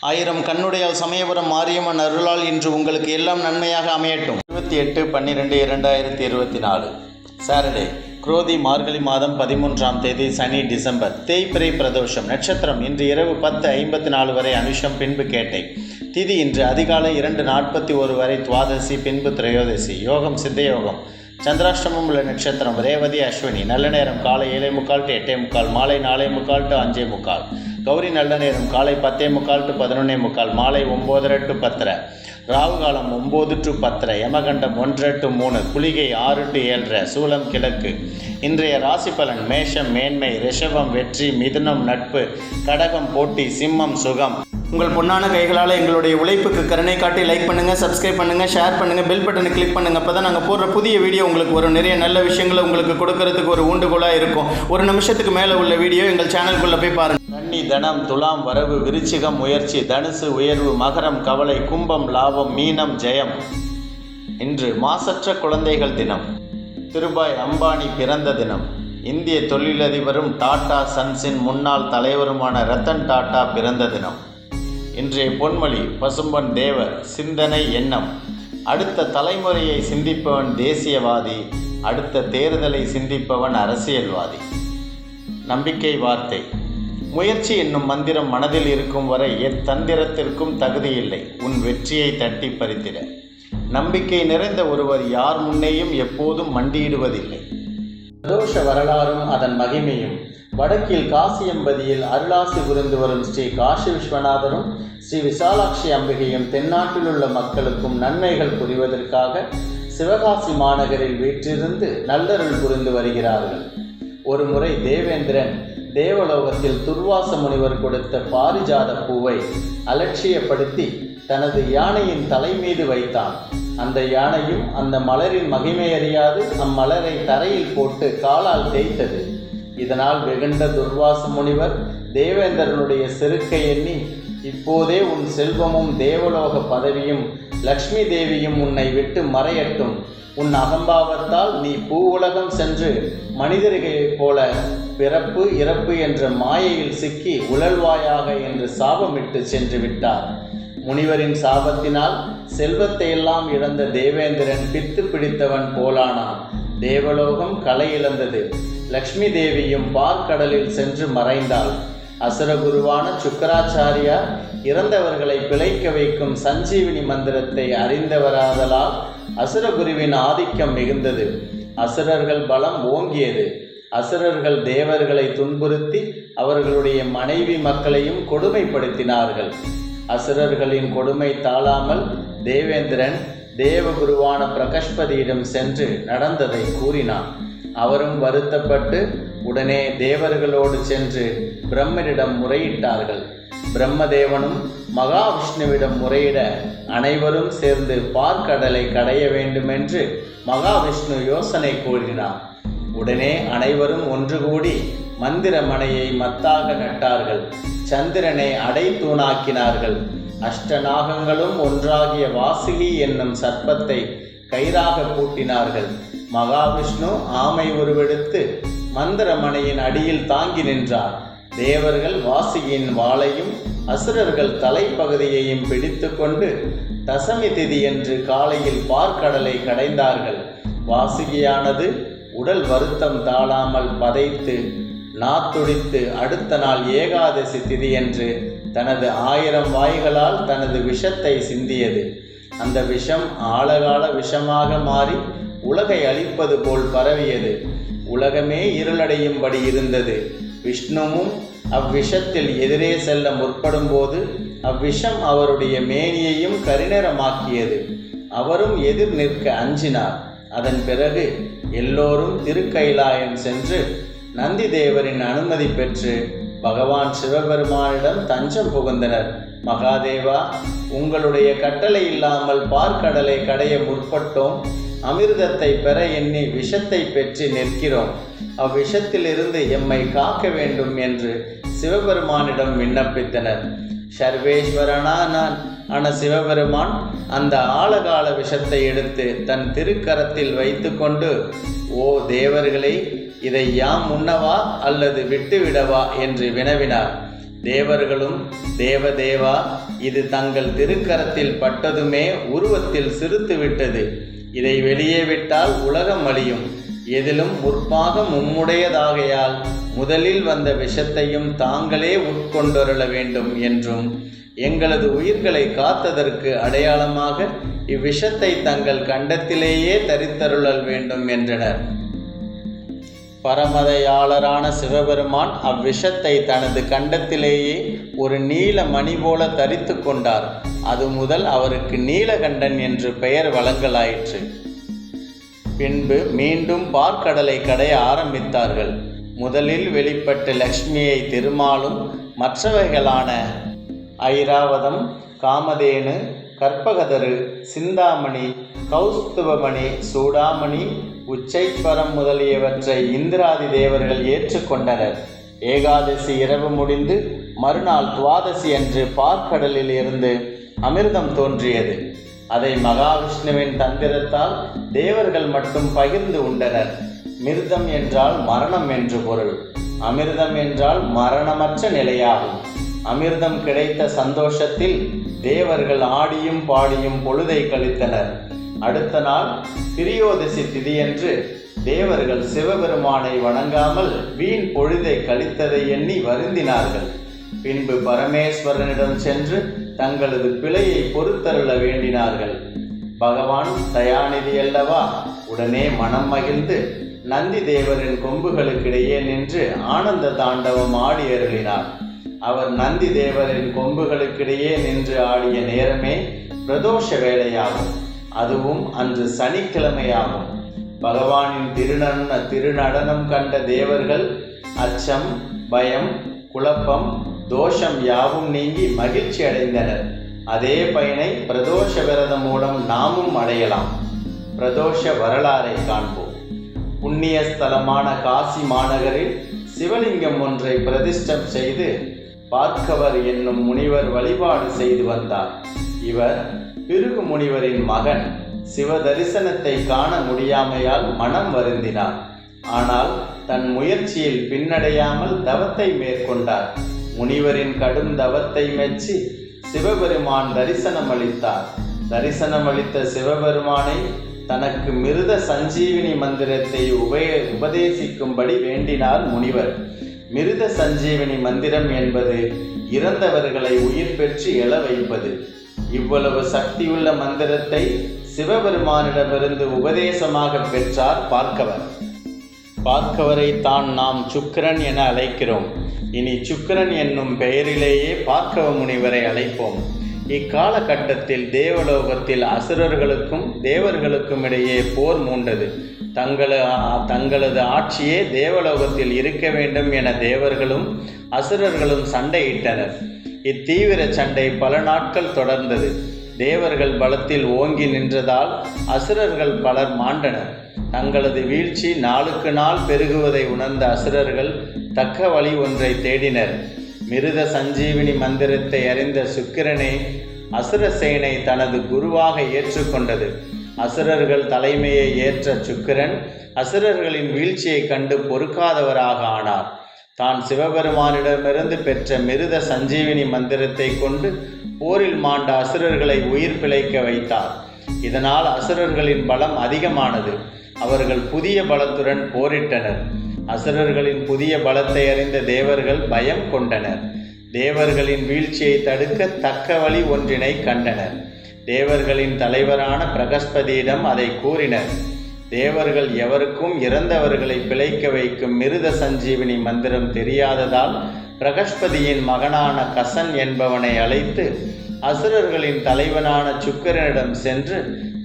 ஆயிரம் கண்ணுடையால் சமயபுரம் மாரியம்மன் அருளால் இன்று உங்களுக்கு எல்லாம் நன்மையாக அமையட்டும். 28/12/2024 சாட்டர்டே, குரோதி மார்கழி மாதம் 13ஆம் தேதி, சனி, டிசம்பர். தேய்பிறை பிரதோஷம். நட்சத்திரம் இன்று இரவு 10:54 வரை அனுஷம், பின்பு கேட்டை. திதி இன்று அதிகாலை 2:41 வரை துவாதசி, பின்பு திரையோதசி. யோகம் சித்தயோகம். சந்திராஷ்டமம் உள்ள நட்சத்திரம் ரேவதி, அஸ்வினி. நல்ல நேரம் காலை 7:45 to 8:45, மாலை 4:45 to 5:45. கௌரி நல்ல நேரம் காலை 10:45 to 11:45, மாலை 9:30 to 10:30. ராகு காலம் 9 to 10:30, யமகண்டம் 1 to 3, குளிகை 6 to 7:30, சூலம் கிழக்கு. இன்றைய ராசி பலன்: மேஷம் மேன்மை, ரிஷபம் வெற்றி, மிதுனம் நட்பு, கடகம் போட்டி, சிம்மம் சுகம். உங்கள் பொன்னான கைகளால் எங்களுடைய உழைப்புக்கு கருணை காட்டி லைக் பண்ணுங்கள், சப்ஸ்கிரைப் பண்ணுங்கள், ஷேர் பண்ணுங்கள், பெல் பட்டனை கிளிக் பண்ணுங்கள். அப்போ தான் நாங்கள் போடுற புதிய வீடியோ உங்களுக்கு வரும். நிறைய நல்ல விஷயங்களை உங்களுக்கு கொடுக்கறதுக்கு ஒரு ஊண்டுகோலாக இருக்கும். ஒரு நிமிஷத்துக்கு மேலே உள்ள வீடியோ எங்கள் சேனலுக்குள்ளே போய் பாருங்கள். கன்னி தனம், துலாம் வரவு, விருச்சிகம் முயற்சி, தனுசு உயர்வு, மகரம் கவலை, கும்பம் லாபம், மீனம் ஜெயம். இன்று மாசற்ற குழந்தைகள் தினம். திருபாய் அம்பானி பிறந்த தினம். இந்திய தொழிலதிபரும் டாடா சன்ஸின் முன்னாள் தலைவருமான ரத்தன் டாடா பிறந்த தினம். இன்றைய பொன்மொழி: பசும்பொன் தேவர், சிந்தனை எண்ணம். அடுத்த தலைமுறையை சிந்திப்பவன் தேசியவாதி, அடுத்த தேர்தலை சிந்திப்பவன் அரசியல்வாதி. நம்பிக்கை வார்த்தை: முயற்சி என்னும் மந்திரம் மனதில் இருக்கும் வரை எத்தந்திரத்திற்கும் தகுதியில்லை உன் வெற்றியை தட்டி பறித்திட. நம்பிக்கை நிறைந்த ஒருவர் யார் முன்னேயும் எப்போதும் மண்டியிடுவதில்லை. பிரதோஷ வரலாறும் அதன் மகிமையும். வடக்கில் காசியம்பதியில் அருளாசி புரிந்து வரும் ஸ்ரீ காசி விஸ்வநாதரும் ஸ்ரீ விசாலாட்சி அம்பிகையும் தென்னாட்டில் உள்ள மக்களுக்கும் நன்மைகள் புரிவதற்காக சிவகாசி மாநகரில் வீற்றிருந்து நல்லருள் புரிந்து வருகிறார்கள். ஒரு முறை தேவேந்திரன் தேவலோகத்தில் துர்வாச முனிவர் கொடுத்த பாரிஜாத பூவை அலட்சியப்படுத்தி தனது யானையின் தலை மீது வைத்தான். அந்த யானையும் அந்த மலரின் மகிமை அறியாது அம்மலரை தரையில் போட்டு காலால் தேய்த்தது. இதனால் வெகுண்ட துர்வாச முனிவர் தேவேந்திரனுடைய செருக்கை எண்ணி, இப்போதே உன் செல்வமும் தேவலோக பதவியும் லக்ஷ்மி தேவியும் உன்னை விட்டு மறையட்டும். உன் அகம்பாவத்தால் நீ பூவுலகம் சென்று மனிதர்களைப் போல பிறப்பு இறப்பு என்ற மாயையில் சிக்கி உழல்வாயாக என்று சாபமிட்டு சென்று விட்டார். முனிவரின் சாபத்தினால் செல்வத்தை எல்லாம் இழந்த தேவேந்திரன் பித்து பிடித்தவன் போலானான். தேவலோகம் களை இழந்தது. லக்ஷ்மி தேவியும் பார்க்கடலில் சென்று மறைந்தாள். அசுரகுருவான சுக்கராச்சாரியார் இறந்தவர்களை பிழைக்க வைக்கும் சஞ்சீவினி மந்திரத்தை அறிந்தவராதலால் அசுரகுருவின் ஆதிக்கம் மிகுந்தது. அசுரர்கள் பலம் ஓங்கியது. அசுரர்கள் தேவர்களை துன்புறுத்தி அவர்களுடைய மனைவி மக்களையும் கொடுமைப்படுத்தினார்கள். அசுரர்களின் கொடுமை தாழாமல் தேவேந்திரன் தேவகுருவான பிரகஸ்பதியிடம் சென்று நடந்ததை கூறினான். அவரும் வருத்தப்பட்டு உடனே தேவர்களோடு சென்று பிரம்மனிடம் முறையிட்டார்கள். பிரம்மதேவனும் மகாவிஷ்ணுவிடம் முறையிட அனைவரும் சேர்ந்து பார்க்கடலை கடைய வேண்டுமென்று மகாவிஷ்ணு யோசனை கூறினார். உடனே அனைவரும் ஒன்று கூடி மந்திரமனையை மத்தாக நட்டார்கள். சந்திரனை அடைத்தூணாக்கினார்கள். அஷ்டநாகங்களும் ஒன்றாகிய வாசுகி என்னும் சர்ப்பத்தை கயிறாக பூட்டினார்கள். மகாவிஷ்ணு ஆமை உருவெடுத்து மந்திரமனையின் அடியில் தாங்கி நின்றார். தேவர்கள் வாசுகியின் வாளையும் அசுரர்கள் தலைப்பகுதியையும் பிடித்து கொண்டு தசமி திதி என்று காலையில் பார்க்கடலை கடைந்தார்கள். வாசுகியானது உடல் வருத்தம் தாழாமல் பதைத்து நாத்துடித்து அடுத்த நாள் ஏகாதசி திதி என்று தனது 1000 வாய்களால் தனது விஷத்தை சிந்தியது. அந்த விஷம் ஆழகால விஷமாக மாறி உலகை அழிப்பது போல் பரவியது. உலகமே இருளடையும்படி இருந்தது. விஷ்ணுவும் அவ்விஷத்தில் எதிரே செல்ல முற்படும் போது அவ்விஷம் அவருடைய மேனியையும் கரிநிறமாக்கியது. அவரும் எதிர் நிற்க அஞ்சினார். அதன் பிறகு எல்லோரும் திருக்கைலாயம் சென்று நந்தி தேவரின் அனுமதி பெற்று பகவான் சிவபெருமானிடம் தஞ்சம் புகுந்தனர். மகாதேவா, உங்களுடைய கட்டளை இல்லாமல் பார்க்கடலை கடைய முற்பட்டோம். அமிர்தத்தை பெற எண்ணி விஷத்தை பெற்று நிற்கிறோம். அவ்விஷத்திலிருந்து எம்மை காக்க வேண்டும் என்று சிவபெருமானிடம் விண்ணப்பித்தனர். சர்வேஸ்வரனான சிவபெருமான் அந்த ஆழகால விஷத்தை எடுத்து தன் திருக்கரத்தில் வைத்து கொண்டு, ஓ தேவர்களே, இதை யாம் உண்ணவா அல்லது விட்டுவிடவா என்று வினவினார். தேவர்களும் தேவதேவா, இது தங்கள் திருக்கரத்தில் பட்டதுமே உருவத்தில் சிறுத்து விட்டது. இதை வெளியே விட்டால் உலகம் அழியும். எதிலும் முற்பாகம் உம்முடையதாகையால் முதலில் வந்த விஷத்தையும் தாங்களே உட்கொண்டொருள வேண்டும் என்றும் எங்களது உயிர்களை காத்ததற்கு அடையாளமாக இவ்விஷத்தை தங்கள் கண்டத்திலேயே தரித்தருளல் வேண்டும் என்றனர். பரமதையாளரான சிவபெருமான் அவ்விஷத்தை தனது கண்டத்திலேயே ஒரு நீல மணி போல தரித்து கொண்டார். அது முதல் அவருக்கு நீலகண்டன் என்று பெயர் வழங்கலாயிற்று. பின்பு மீண்டும் பார்க்கடலை கடைய ஆரம்பித்தார்கள். முதலில் வெளிப்பட்ட லக்ஷ்மியை திருமாலும் மற்றவைகளான ஐராவதம், காமதேனு, கற்பகதரு, சிந்தாமணி, கௌஸ்துபமணி, சூடாமணி, உச்சைஸ்வரம் முதலியவற்றை இந்திராதி தேவர்கள் ஏற்றுக்கொண்டனர். ஏகாதசி இரவு முடிந்து மறுநாள் துவாதசி அன்று பார்க்கடலில் இருந்து அமிர்தம் தோன்றியது. அதை மகாவிஷ்ணுவின் தந்திரத்தால் தேவர்கள் மட்டும் பகிர்ந்து உண்டனர். மிர்தம் என்றால் மரணம் என்று பொருள். அமிர்தம் என்றால் மரணமற்ற நிலையாகும். அமிர்தம் கிடைத்த சந்தோஷத்தில் தேவர்கள் ஆடியும் பாடியும் பொழுதை கழித்தனர். அடுத்த நாள் திரியோதசி திதியன்று தேவர்கள் சிவபெருமானை வணங்காமல் வீண் பொழுதை கழித்ததை எண்ணி வருந்தினார்கள். பின்பு பரமேஸ்வரனிடம் சென்று தங்களது பிழையை பொறுத்தருள வேண்டினார்கள். பகவான் தயாநிதி அல்லவா, உடனே மனம் மகிழ்ந்து நந்தி தேவரின் கொம்புகளுக்கிடையே நின்று ஆனந்த தாண்டவம் ஆடி அருளினார். அவர் நந்தி தேவரின் கொம்புகளுக்கிடையே நின்று ஆடிய நேரமே பிரதோஷ வேளையாகும். அதுவும் அன்று சனிக்கிழமையாகும். பகவானின் திருநடனம் கண்ட தேவர்கள் அச்சம், பயம், குழப்பம், தோஷம் யாவும் நீங்கி மகிழ்ச்சி அடைந்தனர். அதே பயனை பிரதோஷ விரதம் மூலம் நாமும் அடையலாம். பிரதோஷ வரலாறை காண்போம். புண்ணிய ஸ்தலமான காசி மாநகரில் சிவலிங்கம் ஒன்றை பிரதிஷ்டம் செய்து பார்க்கவர் என்னும் முனிவர் வழிபாடு செய்து வந்தார். இவர் பிருகு முனிவரின் மகன். சிவ தரிசனத்தை காண முடியாமையால் மனம் வருந்தினார். ஆனால் தன் முயற்சியில் பின்னடையாமல் தவத்தை மேற்கொண்டார். முனிவரின் கடும் தவத்தை மெச்சி சிவபெருமான் தரிசனமளித்தார். தரிசனமளித்த சிவபெருமானை தனக்கு மிருத சஞ்சீவினி மந்திரத்தை உபதேசிக்கும்படி வேண்டினார் முனிவர். மிருத சஞ்சீவினி மந்திரம் என்பது இறந்தவர்களை உயிர் பெற்று எழ வைப்பது. இவ்வளவு சக்தியுள்ள மந்திரத்தை சிவபெருமானிடமிருந்து உபதேசமாக பெற்றார் பார்க்கவர். பார்க்கவரை தான் நாம் சுக்கிரன் என அழைக்கிறோம். இனி சுக்கிரன் என்னும் பெயரிலேயே பார்க்கவ முனிவரை அழைப்போம். இக்காலகட்டத்தில் தேவலோகத்தில் அசுரர்களுக்கும் தேவர்களுக்கும் இடையே போர் மூண்டது. தங்களது ஆட்சியே தேவலோகத்தில் இருக்க வேண்டும் என தேவர்களும் அசுரர்களும் சண்டையிட்டனர். இத்தீவிர சண்டை பல நாட்கள் தொடர்ந்தது. தேவர்கள் பலத்தில் ஓங்கி நின்றதால் அசுரர்கள் பலர் மாண்டனர். தங்களது வீழ்ச்சி நாளுக்கு நாள் பெருகுவதை உணர்ந்த அசுரர்கள் தக்க வழி ஒன்றை தேடினர். மிருத சஞ்சீவினி மந்திரத்தை அறிந்த சுக்கிரனே அசுரசேனை தனது குருவாக ஏற்றுக்கொண்டது. அசுரர்கள் தலைமையை ஏற்ற சுக்கிரன் அசுரர்களின் வீழ்ச்சியை கண்டு பொறுக்காதவராக ஆனார். தான் சிவபெருமானிடமிருந்து பெற்ற மிருத சஞ்சீவினி மந்திரத்தை கொண்டு போரில் மாண்ட அசுரர்களை உயிர் பிழைக்க வைத்தார். இதனால் அசுரர்களின் பலம் அதிகமானது. அவர்கள் புதிய பலத்துடன் போரிட்டனர். அசுரர்களின் புதிய பலத்தை அறிந்த தேவர்கள் பயம் கொண்டனர். தேவர்களின் வீழ்ச்சியை தடுக்க தக்க வழி ஒன்றினை கண்டனர். தேவர்களின் தலைவரான பிரகஸ்பதியிடம் அதை கூறினர். தேவர்கள் எவருக்கும் இறந்தவர்களை பிழைக்க வைக்கும் மிருத சஞ்சீவினி மந்திரம் தெரியாததால் பிரகஸ்பதியின் மகனான கசன் என்பவனை அழைத்து அசுரர்களின் தலைவனான சுக்கிரனிடம் சென்று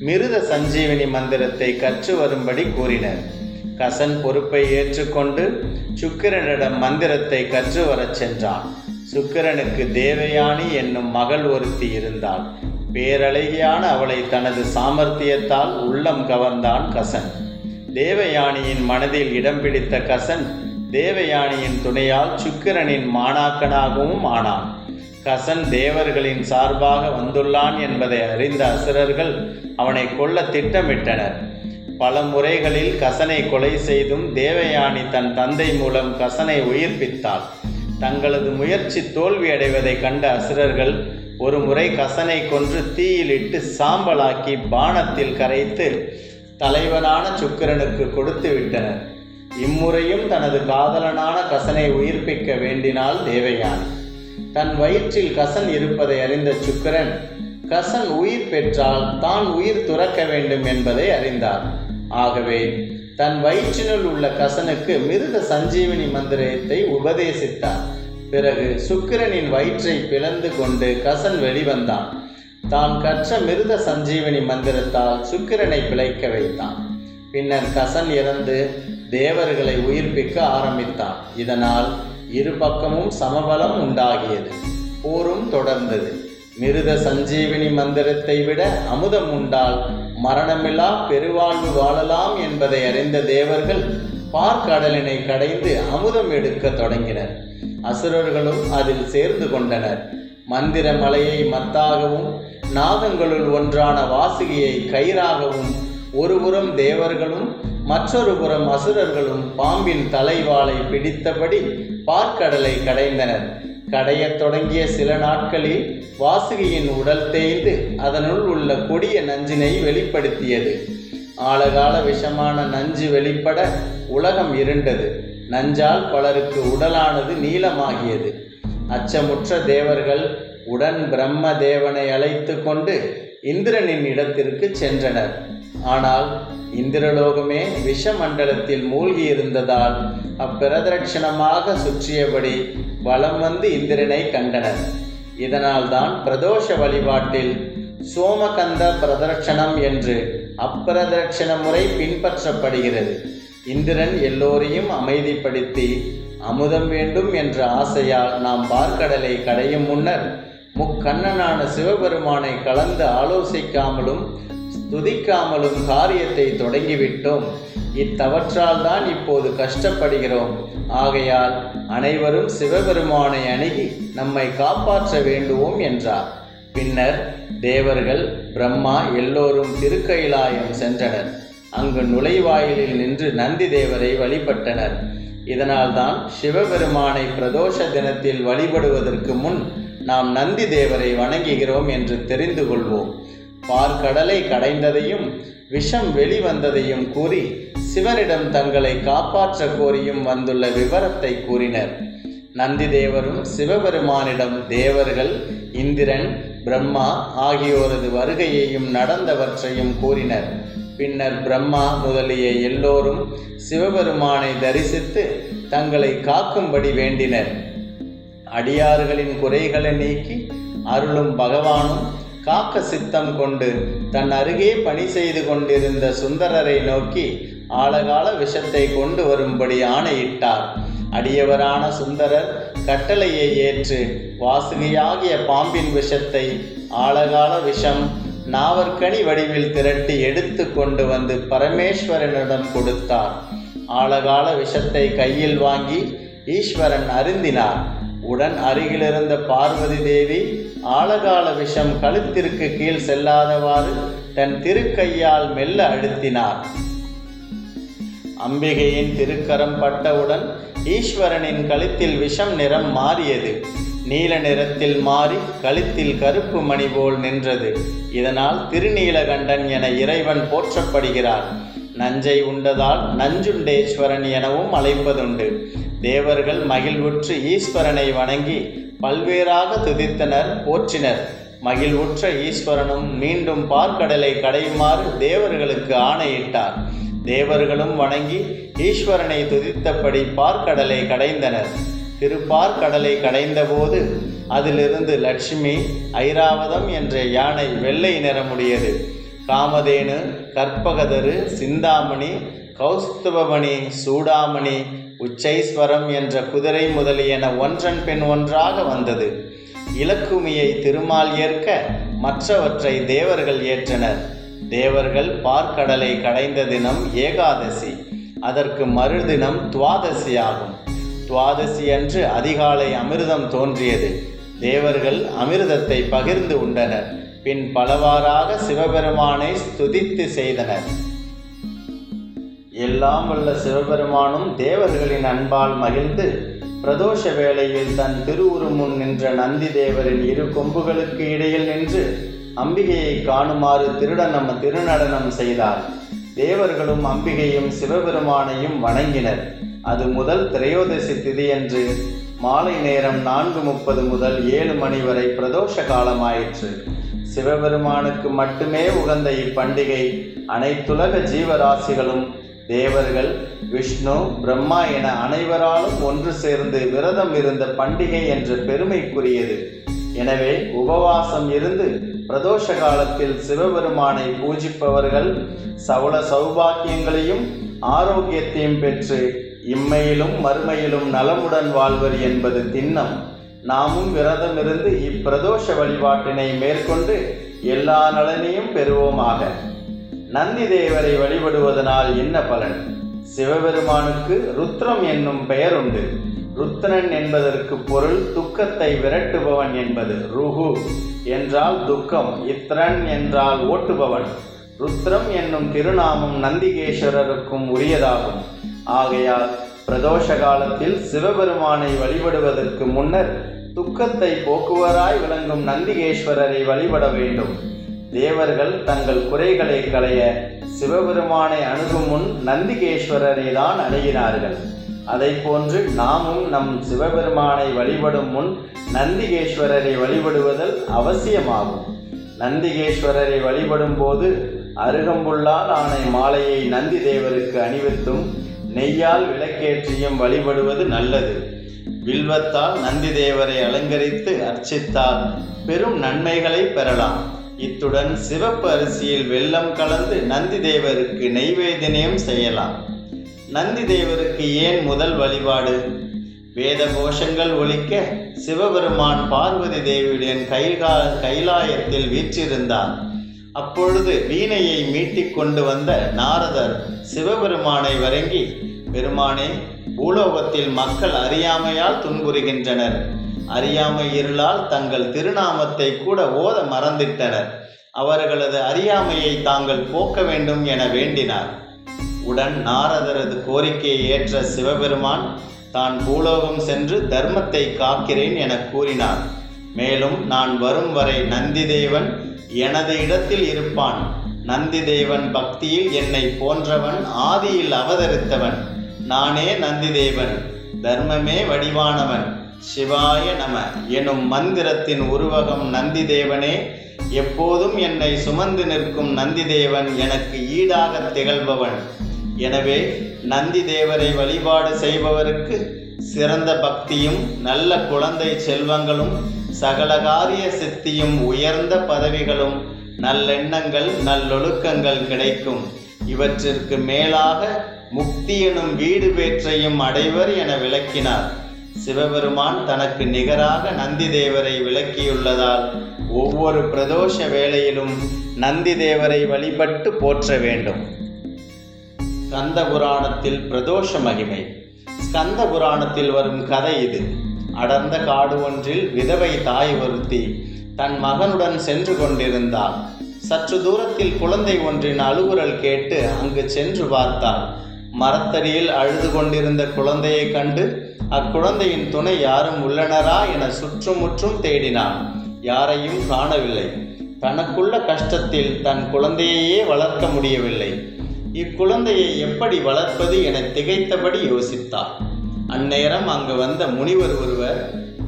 மிருத சஞ்சீவினி மந்திரத்தை கற்று வரும்படி கூறினர். கசன் பொறுப்பை ஏற்றுக்கொண்டு சுக்கிரனிடம் மந்திரத்தை கற்று வரச் சென்றான். சுக்கிரனுக்கு தேவயானி என்னும் மகள் ஒருத்தி இருந்தாள். பேரழகியான அவளை தனது சாமர்த்தியத்தால் உள்ளம் கவர்ந்தான் கசன். தேவயானியின் மனதில் இடம் பிடித்த கசன் தேவயானியின் துணையால் சுக்கிரனின் மாணாக்கனாகவும் ஆனான். கசன் தேவர்களின் சார்பாக வந்துள்ளான் என்பதை அறிந்த அசுரர்கள் அவனை கொல்ல திட்டமிட்டனர். பல முறைகளில் கசனை கொலை செய்தும் தேவயானி தன் தந்தை மூலம் கசனை உயிர்ப்பித்தாள். தங்களது முயற்சி தோல்வியடைவதை கண்ட அசுரர்கள் ஒரு முறை கசனை கொன்று தீயிலிட்டு சாம்பலாக்கி பானத்தில் கரைத்து தலைவனான சுக்கிரனுக்கு கொடுத்து விட்டனர். இம்முறையும் தனது காதலனான கசனை உயிர்ப்பிக்க வேண்டினாள் தேவயானி. தன் வயிற்றில் கசன் இருப்பதை அறிந்த சுக்கிரன் கசன் உயிர் பெற்றால் தான் உயிர் துறக்க வேண்டும் என்பதை அறிந்தார். ஆகவே தன் வயிற்றினுள் உள்ள கசனுக்கு மிருத சஞ்சீவினி மந்திரத்தை உபதேசித்தார். பிறகு சுக்கிரனின் வயிற்றை பிளந்து கொண்டு கசன் வெளிவந்தான். தான் கற்ற மிருத சஞ்சீவினி மந்திரத்தால் சுக்கிரனை பிழைக்க வைத்தான். பின்னர் கசன் இறந்து தேவர்களை உயிர்ப்பிக்க ஆரம்பித்தான். இதனால் இரு பக்கமும் சமபலம் உண்டாகியது. போரும் தொடர்ந்தது. மிருத சஞ்சீவினி மந்திரத்தை விட அமுதம் உண்டால் மரணமில்லா பெருவாழ்வு வாழலாம் என்பதை அறிந்த தேவர்கள் பார்க்கடலினை கடைந்து அமுதம் எடுக்க தொடங்கினர். அசுரர்களும் அதில் சேர்ந்து கொண்டனர். மந்திர மலையை மத்தாகவும் நாகங்களுள் ஒன்றான வாசுகியை கயிறாகவும் ஒருபுறம் தேவர்களும் மற்றொரு புறம் அசுரர்களும் பாம்பின் தலைவாளை பிடித்தபடி பார்க்கடலை கடைந்தனர். கடையத் தொடங்கிய சில நாட்களில் வாசுகியின் உடல் தேய்ந்து அதனுள் உள்ள கொடிய நஞ்சினை வெளிப்படுத்தியது. ஆழகால விஷமான நஞ்சு வெளிப்பட உலகம் இருண்டது. நஞ்சால் பலருக்கு உடலானது நீளமாகியது. அச்சமுற்ற தேவர்கள் உடன் பிரம்ம தேவனை அழைத்து கொண்டு இந்திரனின் இடத்திற்கு சென்றனர். ஆனால் இந்திரலோகமே விஷமண்டலத்தில் மூழ்கியிருந்ததால் அப்பிரதட்சணமாக சுற்றியபடி வலம் வந்து இந்திரனை கண்டனர். இதனால்தான் பிரதோஷ வழிபாட்டில் சோமகந்த பிரதட்சணம் என்று அப்பிரதட்சண முறை பின்பற்றப்படுகிறது. இந்திரன் எல்லோரையும் அமைதிப்படுத்தி அமுதம் வேண்டும் என்ற ஆசையால் நாம் பார்க்கடலை கடையும் முன்னர் முக்கண்ணனான சிவபெருமானை கலந்து ஆலோசிக்காமலும் துதிக்காமலும் காரியத்தை தொடங்கிவிட்டோம். இத்தவற்றால் தான் இப்போது கஷ்டப்படுகிறோம். ஆகையால் அனைவரும் சிவபெருமானை அணுகி நம்மை காப்பாற்ற வேண்டுவோம் என்றார். பின்னர் தேவர்கள் பிரம்மா எல்லோரும் திருக்கைலாயம் சென்றனர். அங்கு நுழைவாயிலில் நின்று நந்தி தேவரை வழிபட்டனர். இதனால்தான் சிவபெருமானை பிரதோஷ தினத்தில் வழிபடுவதற்கு முன் நாம் நந்தி தேவரை வணங்குகிறோம் என்று தெரிந்து கொள்வோம். பார்க்கடலை கடைந்ததையும் விஷம் வெளிவந்ததையும் கூறி சிவனிடம் தங்களை காப்பாற்ற கோரியும் வந்துள்ள விவரத்தை கூறினர். நந்தி தேவரும் சிவபெருமானிடம் தேவர்கள், இந்திரன், பிரம்மா ஆகியோரது வருகையையும் நடந்தவற்றையும் கூறினர். பின்னர் பிரம்மா முதலிய எல்லோரும் சிவபெருமானை தரிசித்து தங்களை காக்கும்படி வேண்டினர். அடியார்களின் குறைகளை நீக்கி அருளும் பகவானும் காக்க சித்தம் கொண்டு தன் அருகே பணி செய்து கொண்டிருந்த சுந்தரரை நோக்கி ஆழகால விஷத்தை கொண்டு வரும்படி ஆணையிட்டார். அடியவரான சுந்தரர் கட்டளையை ஏற்று வாசுகியாகிய பாம்பின் விஷத்தை ஆழகால விஷம் நாவற்கனி வடிவில் திரட்டி எடுத்து கொண்டு வந்து பரமேஸ்வரனிடம் கொடுத்தார். ஆழகால விஷத்தை கையில் வாங்கி ஈஸ்வரன் அருந்தினார். உடன் அருகிலிருந்த பார்வதி தேவி ஆழகால விஷம் கழுத்திற்கு கீழ் செல்லாதவாறு தன் திருக்கையால் மெல்ல அழுத்தினார். அம்பிகையின் திருக்கரம் பட்டவுடன் ஈஸ்வரனின் கழுத்தில் விஷம் நிறம் மாறியது. நீல நிறத்தில் மாறி கழுத்தில் கருப்பு மணி போல் நின்றது. இதனால் திருநீலகண்டன் என இறைவன் போற்றப்படுகிறார். நஞ்சை உண்டதால் நஞ்சுண்டேஸ்வரன் எனவும் அழைப்பதுண்டு. தேவர்கள் மகிழ்வுற்று ஈஸ்வரனை வணங்கி பல்வேறாக துதித்தனர், போற்றினர். மகிழ்வுற்ற ஈஸ்வரனும் மீண்டும் பார்க்கடலை கடையுமாறு தேவர்களுக்கு ஆணையிட்டார். தேவர்களும் வணங்கி ஈஸ்வரனை துதித்தபடி பார்க்கடலை கடைந்தனர். திருப்பார்க்கடலை கடைந்தபோது அதிலிருந்து லட்சுமி, ஐராவதம் என்ற யானை வெள்ளை நிறமுடையது, காமதேனு, கற்பகதரு, சிந்தாமணி, கௌஸ்துபமணி, சூடாமணி, உச்சைஸ்வரம் என்ற குதிரை முதலியன ஒன்றன் பின் ஒன்றாக வந்தது. இலக்குமியை திருமால் ஏற்க மற்றவற்றை தேவர்கள் ஏற்றனர். தேவர்கள் பார்க்கடலை கடைந்த தினம் ஏகாதசி. அதற்கு மறுதினம் துவாதசி ஆகும். துவாதசி அன்று அதிகாலை அமிர்தம் தோன்றியது. தேவர்கள் அமிர்தத்தை பகிர்ந்து உண்டனர். பின் பலவாறாக சிவபெருமானை ஸ்துதித்து செய்தனர். எல்லாம் வல்ல சிவபெருமானும் தேவர்களின் அன்பால் மகிழ்ந்து பிரதோஷ வேளையில் தன் திருவுருமுன் நின்ற நந்தி தேவரின் இரு கொம்புகளுக்கு இடையில் நின்று அம்பிகையை காணுமாறு திருநடனம் செய்தார். தேவர்களும் அம்பிகையும் சிவபெருமானையும் வணங்கினர். அது முதல் திரையோதசி திதியன்று மாலை நேரம் 4:30 முதல் 7 மணி வரை பிரதோஷ காலமாயிற்று. சிவபெருமானுக்கு மட்டுமே உகந்த இப்பண்டிகை அனைத்துலக ஜீவராசிகளும் தேவர்கள், விஷ்ணு, பிரம்மா என அனைவராலும் ஒன்று சேர்ந்து விரதம் இருந்த பண்டிகை என்ற பெருமைக்குரியது. எனவே உபவாசம் இருந்து பிரதோஷ காலத்தில் சிவபெருமானை பூஜிப்பவர்கள் சகல சௌபாக்கியங்களையும் ஆரோக்கியத்தையும் பெற்று இம்மையிலும் மறுமையிலும் நலமுடன் வாழ்வர் என்பது திண்ணம். நாமும் விரதமிருந்து இப்பிரதோஷ வழிபாட்டினை மேற்கொண்டு எல்லா நலனையும் பெறுவோமாக. நந்தி தேவரை வழிபடுவதனால் என்ன பலன்? சிவபெருமானுக்கு ருத்ரம் என்னும் பெயர் உண்டு. ருத்ரன் என்பதற்கு பொருள் துக்கத்தை விரட்டுபவன் என்பது. ருகு என்றால் துக்கம், இத்ரன் என்றால் ஓட்டுபவன். ருத்ரம் என்னும் திருநாமம் நந்திகேஸ்வரருக்கும் உரியதாகும். ஆகையால் பிரதோஷ காலத்தில் சிவபெருமானை வழிபடுவதற்கு முன்னர் துக்கத்தை போக்குவராய் விளங்கும் நந்திகேஸ்வரரை வழிபட வேண்டும். தேவர்கள் தங்கள் குறைகளை களைய சிவபெருமானை அணுகும் முன் நந்திகேஸ்வரரை தான் அணுகினார்கள். அதை போன்று நாமும் நம் சிவபெருமானை வழிபடும் முன் நந்திகேஸ்வரரை வழிபடுவதல் அவசியமாகும். நந்திகேஸ்வரரை வழிபடும் போது அருகம்புல்லால் ஆன மாலையை நந்தி தேவருக்கு அணிவித்தும் நெய்யால் விளக்கேற்றியும் வழிபடுவது நல்லது. வில்வத்தால் நந்தி தேவரை அலங்கரித்து அர்ச்சித்தால் பெரும் நன்மைகளை பெறலாம். இத்துடன் சிவப்பு அரிசியில் வெல்லம் கலந்து நந்தி தேவருக்கு நெய்வேத்தியம் செய்யலாம். நந்தி தேவருக்கு ஏன் முதல் வழிபாடு? வேத கோஷங்கள் ஒலிக்க சிவபெருமான் பார்வதி தேவியுடன் கைலாயத்தில் வீற்றிருந்தார். அப்பொழுது வீணையை மீட்டிக் கொண்டு வந்த நாரதர் சிவபெருமானை வணங்கி, பெருமானே, பூலோகத்தில் மக்கள் அறியாமையால் துன்புறுகின்றனர். அறியாமை இருளால் தங்கள் திருநாமத்தை கூட ஓத மறந்திட்டனர். அவர்களது அறியாமையை தாங்கள் போக்க வேண்டும் என வேண்டினார். உடன் நாரதரது கோரிக்கையை ஏற்ற சிவபெருமான் தான் பூலோகம் சென்று தர்மத்தை காக்கிறேன் என கூறினார். மேலும் நான் வரும் வரை நந்தி தேவன் எனது இடத்தில் இருப்பான். நந்தி தேவன் பக்தியில் என்னை போன்றவன் ஆதியில் அவதரித்தவன். நானே நந்தி தேவன், தர்மமே வடிவானவன். சிவாய நம எனும் மந்திரத்தின் உருவகம் நந்தி தேவனே. எப்போதும் என்னை சுமந்து நிற்கும் நந்தி தேவன் எனக்கு ஈடாக திகழ்பவன். எனவே நந்தி தேவரை வழிபாடு செய்பவருக்கு சிறந்த பக்தியும் நல்ல குழந்தை செல்வங்களும் சகல காரிய சித்தியும் உயர்ந்த பதவிகளும் நல்லெண்ணங்கள் நல்லொழுக்கங்கள் கிடைக்கும். இவற்றிற்கு மேலாக முக்தி எனும் வீடு பேற்றையும் அடைவர் என விளக்கினார். சிவபெருமான் தனக்கு நிகராக நந்தி தேவரை விளக்கியுள்ளதால் ஒவ்வொரு பிரதோஷ வேளையிலும் நந்தி தேவரை வழிபட்டு போற்ற வேண்டும். ஸ்கந்த புராணத்தில் பிரதோஷ மகிமை. ஸ்கந்த புராணத்தில் வரும் கதை இது. அடர்ந்த காடு ஒன்றில் விதவை தாய் ஒருத்தி தன் மகனுடன் சென்று கொண்டிருந்தாள். சற்று தூரத்தில் குழந்தை ஒன்றின் அழுகுரல் கேட்டு அங்கு சென்று பார்த்தாள். மரத்தடியில் அழுது கொண்டிருந்த குழந்தையை கண்டு அக்குழந்தையின் துணை யாரும் உள்ளனரா என சுற்றுமுற்றும் தேடினான். யாரையும் காணவில்லை. தனக்குள்ள கஷ்டத்தில் தன் குழந்தையையே வளர்க்க முடியவில்லை. இக்குழந்தையை எப்படி வளர்ப்பது என திகைத்தபடி யோசித்தார். அந்நேரம் அங்கு வந்த முனிவர் ஒருவர்,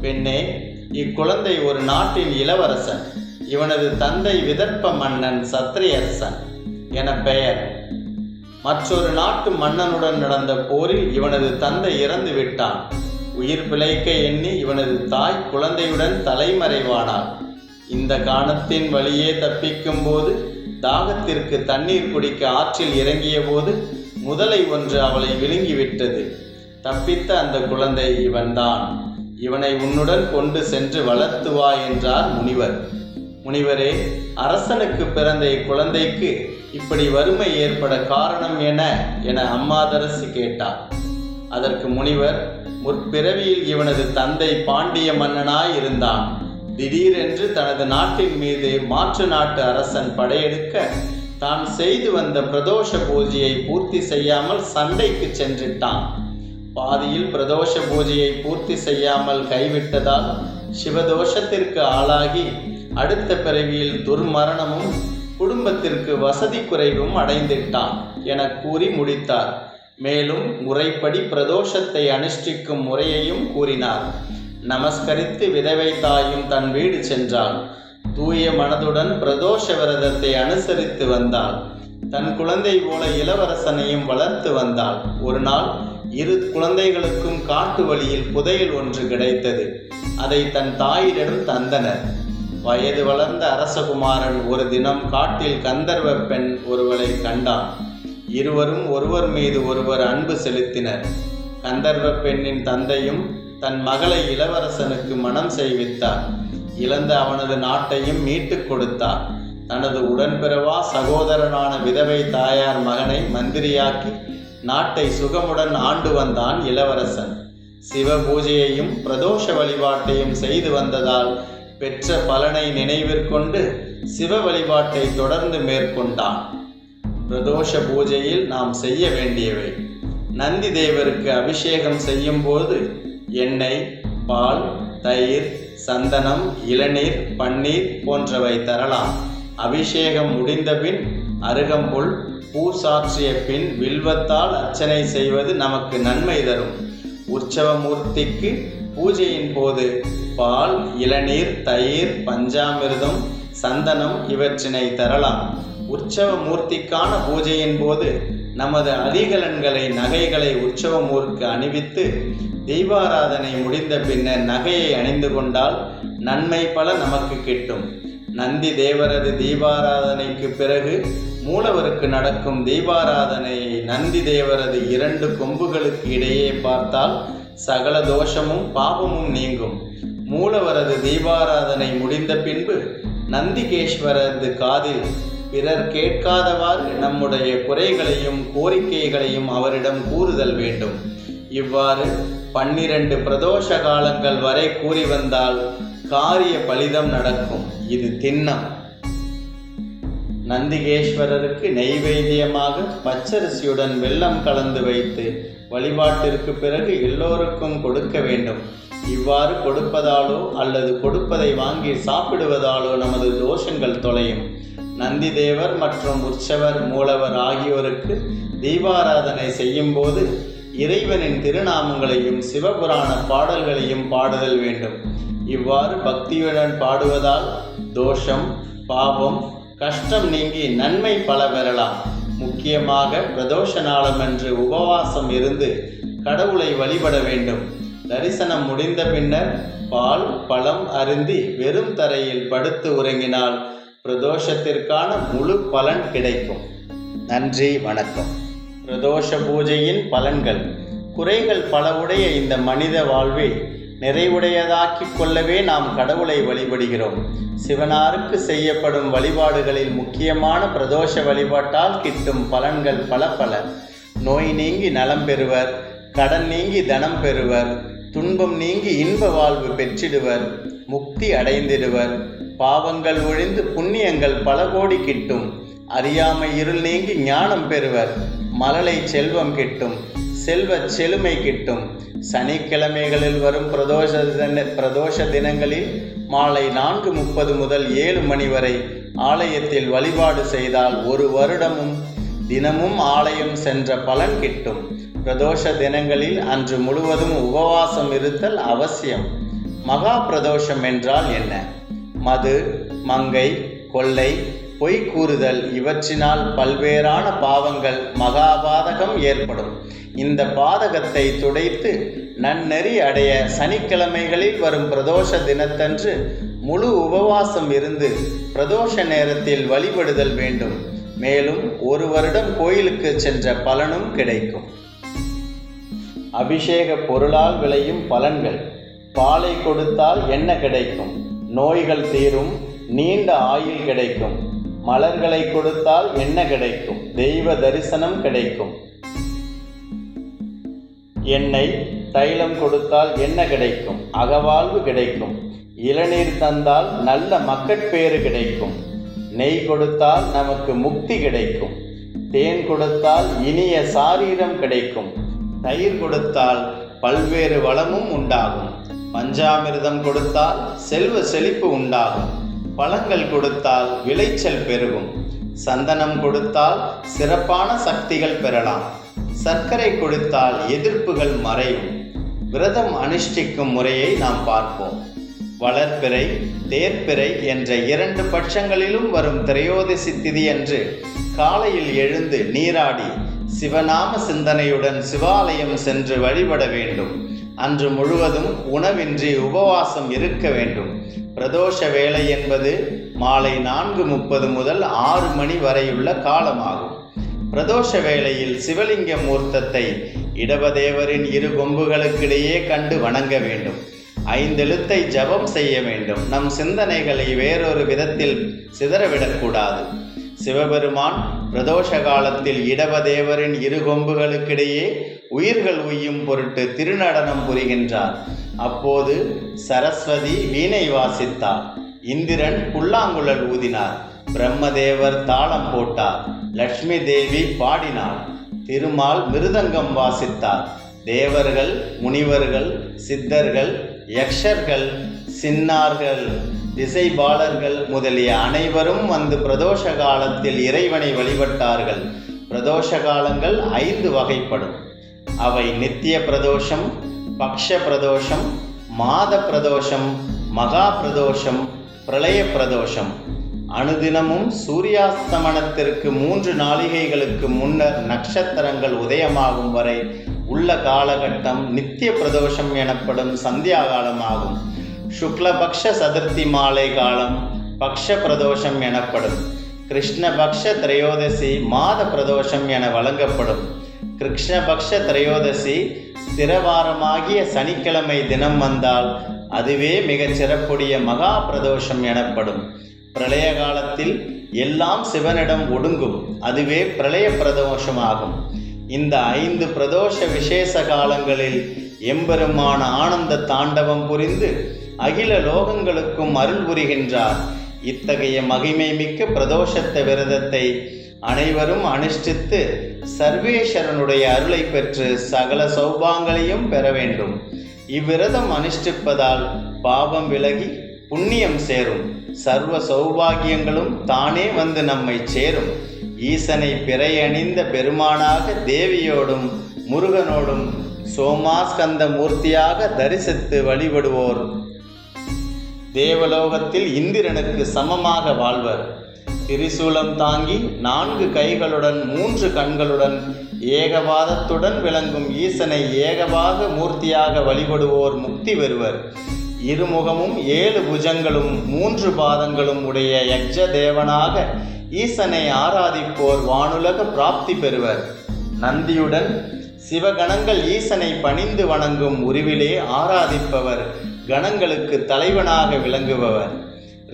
பெண்ணே, இக்குழந்தை ஒரு நாட்டின் இளவரசன். இவனது தந்தை விதர்ப்ப மன்னன் சத்திரியரசன் என பெயர். மற்றொரு நாட்டு மன்னனுடன் நடந்த போரில் இவனது தந்தை இறந்து விட்டான். உயிர் பிழைக்க எண்ணி இவனது தாய் குழந்தையுடன் தலைமறைவானாள். இந்த காரணத்தின் வழியே தப்பிக்கும் போது தாகத்திற்கு தண்ணீர் குடிக்க ஆற்றில் இறங்கிய போது முதலை ஒன்று அவளை விழுங்கிவிட்டது. தப்பித்த அந்த குழந்தை இவன்தான். இவனை உன்னுடன் கொண்டு சென்று வளர்த்துவா என்றார் முனிவர். முனிவரே, அரசனுக்கு பிறந்த இக்குழந்தைக்கு இப்படி வறுமை ஏற்பட காரணம் என அம்மாதரசி கேட்டார். அதற்கு முனிவர், முற்பிறவியில் இவனது தந்தை பாண்டிய மன்னனாய் இருந்தான். திடீரென்று தனது நாட்டின் மீது மாற்று நாட்டு அரசன் படையெடுக்க தான் செய்து வந்த பிரதோஷ பூஜையை பூர்த்தி செய்யாமல் சண்டைக்கு சென்றிட்டான். பாதியில் பிரதோஷ பூஜையை பூர்த்தி செய்யாமல் கைவிட்டதால் சிவதோஷத்திற்கு ஆளாகி அடுத்த பிறவியில் துர்மரணமும் குடும்பத்திற்கு வசதி குறைவும் அடைந்திட்டான் என கூறி முடித்தார். மேலும் முறைப்படி பிரதோஷத்தை அனுஷ்டிக்கும் முறையையும் கூறினார். நமஸ்கரித்து விதவை தாயும் தன் வீடு சென்றாள். தூய மனதுடன் பிரதோஷ விரதத்தை அனுசரித்து வந்தாள். தன் குழந்தை போல இளவரசனையும் வளர்த்து வந்தாள். ஒரு நாள் இரு குழந்தைகளுக்கும் காட்டு வழியில் புதையல் ஒன்று கிடைத்தது. அதை தன் தாயிடம் தந்தனர். வயது வளர்ந்த அரசகுமாரன் ஒரு தினம் காட்டில் கந்தர்வ பெண் ஒருவரை கண்டான். இருவரும் ஒருவர் மீது ஒருவர் அன்பு செலுத்தினர். கந்தர்வ பெண்ணின் தந்தையும் தன் மகளை இளவரசனுக்கு மணம் செய்வித்தார். இழந்த அவனது நாட்டையும் மீட்டுக் கொடுத்தார். தனது உடன்பிறவா சகோதரனான விதவை தாயார் மகனை மந்திரியாக்கி நாட்டை சுகமுடன் ஆண்டு வந்தான் இளவரசன். சிவ பூஜையையும் பிரதோஷ வழிபாட்டையும் செய்து வந்ததால் பெற்ற பலனை நினைவிற்கொண்டு சிவ வழிபாட்டை தொடர்ந்து மேற்கொண்டான். பிரதோஷ பூஜையில் நாம் செய்ய வேண்டியவை: நந்தி தேவருக்கு அபிஷேகம் செய்யும் போது எண்ணெய், பால், தயிர், சந்தனம், இளநீர், பன்னீர் போன்றவை தரலாம். அபிஷேகம் முடிந்தபின் அருகம்புல் பூ சாற்றிய பின் வில்வத்தால் அர்ச்சனை செய்வது நமக்கு நன்மை தரும். உற்சவமூர்த்திக்கு பூஜையின் போது பால், இளநீர், தயிர், பஞ்சாமிர்தம், சந்தனம் இவற்றினை தரலாம். உற்சவமூர்த்திக்கான பூஜையின் போது நமது அணிகலன்களை, நகைகளை உற்சவமூர்த்திக்கு அணிவித்து தீபாராதனை முடிந்த பின்னர் நகையை அணிந்து கொண்டால் நன்மை பல நமக்கு கிட்டும். நந்தி தேவரது தீபாராதனைக்கு பிறகு மூலவருக்கு நடக்கும் தீபாராதனையை நந்தி தேவரது 2 கொம்புகளுக்கு இடையே பார்த்தால் சகல தோஷமும் பாபமும் நீங்கும். மூலவரது தீபாராதனை முடிந்த பின்பு நந்திகேஸ்வரது காதில் பிறர் கேட்காதவாறு நம்முடைய குறைகளையும் கோரிக்கைகளையும் அவரிடம் கூறுதல் வேண்டும். இவ்வாறு 12 பிரதோஷ காலங்கள் வரை கூறி வந்தால் காரிய பலிதம் நடக்கும். இது திண்ணம். நந்திகேஸ்வரருக்கு நெய்வேத்தியமாக பச்சரிசியுடன் வெல்லம் கலந்து வைத்து வழிபாட்டிற்கு பிறகு எல்லோருக்கும் கொடுக்க வேண்டும். இவ்வாறு கொடுப்பதாலோ அல்லது கொடுப்பதை வாங்கி சாப்பிடுவதாலோ நமது தோஷங்கள் தொலையும். நந்தி தேவர் மற்றும் உற்சவர், மூலவர் ஆகியோருக்கு தீபாராதனை செய்யும் போது இறைவனின் திருநாமங்களையும் சிவபுராண பாடல்களையும் பாடுதல் வேண்டும். இவ்வாறு பக்தியுடன் பாடுவதால் தோஷம், பாவம், கஷ்டம் நீங்கி நன்மை பல பெறலாம். முக்கியமாக பிரதோஷ நாளன்று உபவாசம் இருந்து கடவுளை வழிபட வேண்டும். தரிசனம் முடிந்த பின்னர் பால், பழம் அருந்தி வெறும் தரையில் படுத்து உறங்கினால் பிரதோஷத்திற்கான முழு பலன் கிடைக்கும். நன்றி, வணக்கம். பிரதோஷ பூஜையின் பலன்கள். குறைகள் பல உடைய இந்த மனித வாழ்வை நிறைவுடையதாக்கிக் கொள்ளவே நாம் கடவுளை வழிபடுகிறோம். சிவனாருக்கு செய்யப்படும் வழிபாடுகளில் முக்கியமான பிரதோஷ வழிபாட்டால் கிட்டும் பலன்கள் பல பல. நோய் நீங்கி நலம் பெறுவர், கடன் நீங்கி தனம் பெறுவர், துன்பம் நீங்கி இன்ப வாழ்வு பெற்றிடுவர், முக்தி அடைந்திடுவர், பாவங்கள் ஒழிந்து புண்ணியங்கள் பல கோடி கிட்டும், அறியாமை இருள் நீங்கி ஞானம் பெறுவர், மழலை செல்வம் கிட்டும், செல்வச் செழுமை கிட்டும். சனிக்கிழமைகளில் வரும் பிரதோஷ தினங்களில் மாலை 4:30 முதல் 7 மணி வரை ஆலயத்தில் வழிபாடு செய்தால் 1 வருடமும் தினமும் ஆலயம் சென்ற பலன் கிட்டும். பிரதோஷ தினங்களில் அன்று முழுவதும் உபவாசம் இருத்தல் அவசியம். மகா பிரதோஷம் என்றால் என்ன? மது, மங்கை, கொள்ளை, பொய் கூறுதல் இவற்றினால் பல்வேறான பாவங்கள், மகாபாதகம் ஏற்படும். இந்த பாதகத்தை துடைத்து நன்னெறி அடைய சனிக்கிழமைகளில் வரும் பிரதோஷ தினத்தன்று முழு உபவாசம் இருந்து பிரதோஷ நேரத்தில் வழிபடுதல் வேண்டும். மேலும் 1 வருடம் கோயிலுக்கு சென்ற பலனும் கிடைக்கும். அபிஷேக பொருளால் விளையும் பலன்கள். பாலை கொடுத்தால் என்ன கிடைக்கும்? நோய்கள் தீரும், நீண்ட ஆயுள் கிடைக்கும். மலர்களை கொடுத்தால் என்ன கிடைக்கும்? தெய்வ தரிசனம் கிடைக்கும். எண்ணெய், தைலம் கொடுத்தால் என்ன கிடைக்கும்? அகவாழ்வு கிடைக்கும். இளநீர் தந்தால் நல்ல மக்கட்பேறு கிடைக்கும். நெய் கொடுத்தால் நமக்கு முக்தி கிடைக்கும். தேன் கொடுத்தால் இனிய சாரீரம் கிடைக்கும். தயிர் கொடுத்தால் பல்வேறு வளமும் உண்டாகும். பஞ்சாமிர்தம் கொடுத்தால் செல்வ செழிப்பு உண்டாகும். பழங்கள் கொடுத்தால் விளைச்சல் பெருகும். சந்தனம் கொடுத்தால் சிறப்பான சக்திகள் பெறலாம். சர்க்கரை கொடுத்தால் எதிர்ப்புகள் மறையும். விரதம் அனுஷ்டிக்கும் முறையை நாம் பார்ப்போம். வளர்பிறை, தேர்பிறை என்ற 2 பட்சங்களிலும் வரும் திரையோதசி திதி அன்று காலையில் எழுந்து நீராடி சிவநாம சிந்தனையுடன் சிவாலயம் சென்று வழிபட வேண்டும். அன்று முழுவதும் உணவின்றி உபவாசம் இருக்க வேண்டும். பிரதோஷ வேளை என்பது மாலை 4:30 முதல் 6 மணி வரையுள்ள காலமாகும். பிரதோஷ வேளையில் சிவலிங்க மூர்த்தத்தை இடபதேவரின் 2 கொம்புகளுக்கிடையே கண்டு வணங்க வேண்டும். 5 எழுத்தை ஜபம் செய்ய வேண்டும். நம் சிந்தனைகளை வேறொரு விதத்தில் சிதறவிடக்கூடாது. சிவபெருமான் பிரதோஷ காலத்தில் இடபதேவரின் 2 கொம்புகளுக்கிடையே உயிர்கள் உய்யும் பொருட்டு திருநடனம் புரிகின்றார். அப்போது சரஸ்வதி வீணை வாசித்தார். இந்திரன் புல்லாங்குழல் ஊதினார். பிரம்மதேவர் தாளம் போட்டார். லட்சுமி தேவி பாடினார். திருமால் மிருதங்கம் வாசித்தார். தேவர்கள், முனிவர்கள், சித்தர்கள், யக்ஷர்கள், சின்னார்கள், திசைபாலர்கள் முதலிய அனைவரும் வந்து பிரதோஷ காலத்தில் இறைவனை வழிபட்டார்கள். பிரதோஷ காலங்கள் 5 வகைப்படும். அவை நித்திய பிரதோஷம், பக்ஷ பிரதோஷம், மாத பிரதோஷம், மகா பிரதோஷம், பிரளய பிரதோஷம். அனுதினமும் சூரியாஸ்தமனத்திற்கு 3 நாளிகைகளுக்கு முன்னர் நட்சத்திரங்கள் உதயமாகும் வரை உள்ள காலகட்டம் நித்திய பிரதோஷம் எனப்படும் சந்தியா காலமாகும். சுக்லபக்ஷ சதுர்த்தி மாலை காலம் பக்ஷ பிரதோஷம் எனப்படும். கிருஷ்ணபக்ஷ திரையோதசி மாத பிரதோஷம் என வழங்கப்படும். கிருஷ்ணபக்ஷ திரையோதசி ஸ்திரவாரமாகிய சனிக்கிழமை தினம் வந்தால் அதுவே மிகச் சிறப்புடைய மகா பிரதோஷம் எனப்படும். பிரளய காலத்தில் எல்லாம் சிவனிடம் ஒடுங்கும். அதுவே பிரளய பிரதோஷமாகும். இந்த 5 பிரதோஷ விசேஷ காலங்களில் எம்பெருமான ஆனந்த தாண்டவம் புரிந்து அகில லோகங்களுக்கும் அருள் புரிகின்றார். இத்தகைய மகிமை மிக்க பிரதோஷத்த விரதத்தை அனைவரும் அனுஷ்டித்து சர்வேஸ்வரனுடைய அருளை பெற்று சகல சௌபாங்களையும் பெற வேண்டும். இவ்விரதம் அனுஷ்டிப்பதால் பாவம் விலகி புண்ணியம் சேரும். சர்வ சௌபாகியங்களும் தானே வந்து நம்மை சேரும். ஈசனை பிறை அணிந்த பெருமானாக தேவியோடும் முருகனோடும் சோமாஸ்கந்த மூர்த்தியாக தரிசித்து வழிபடுவோர் தேவலோகத்தில் இந்திரனுக்கு சமமாக வாழ்வர். திரிசூலம் தாங்கி 4 கைகளுடன் 3 கண்களுடன் ஏகபாதத்துடன் விளங்கும் ஈசனை ஏகபாத மூர்த்தியாக வழிபடுவோர் முக்தி பெறுவர். இருமுகமும் 7 புஜங்களும் 3 பாதங்களும் உடைய யக்ஷ தேவனாக ஈசனை ஆராதிப்போர் வானுலக பிராப்தி பெறுவர். நந்தியுடன் சிவகணங்கள் ஈசனை பணிந்து வணங்கும் உருவிலே ஆராதிப்பவர் கணங்களுக்கு தலைவனாக விளங்குபவர்.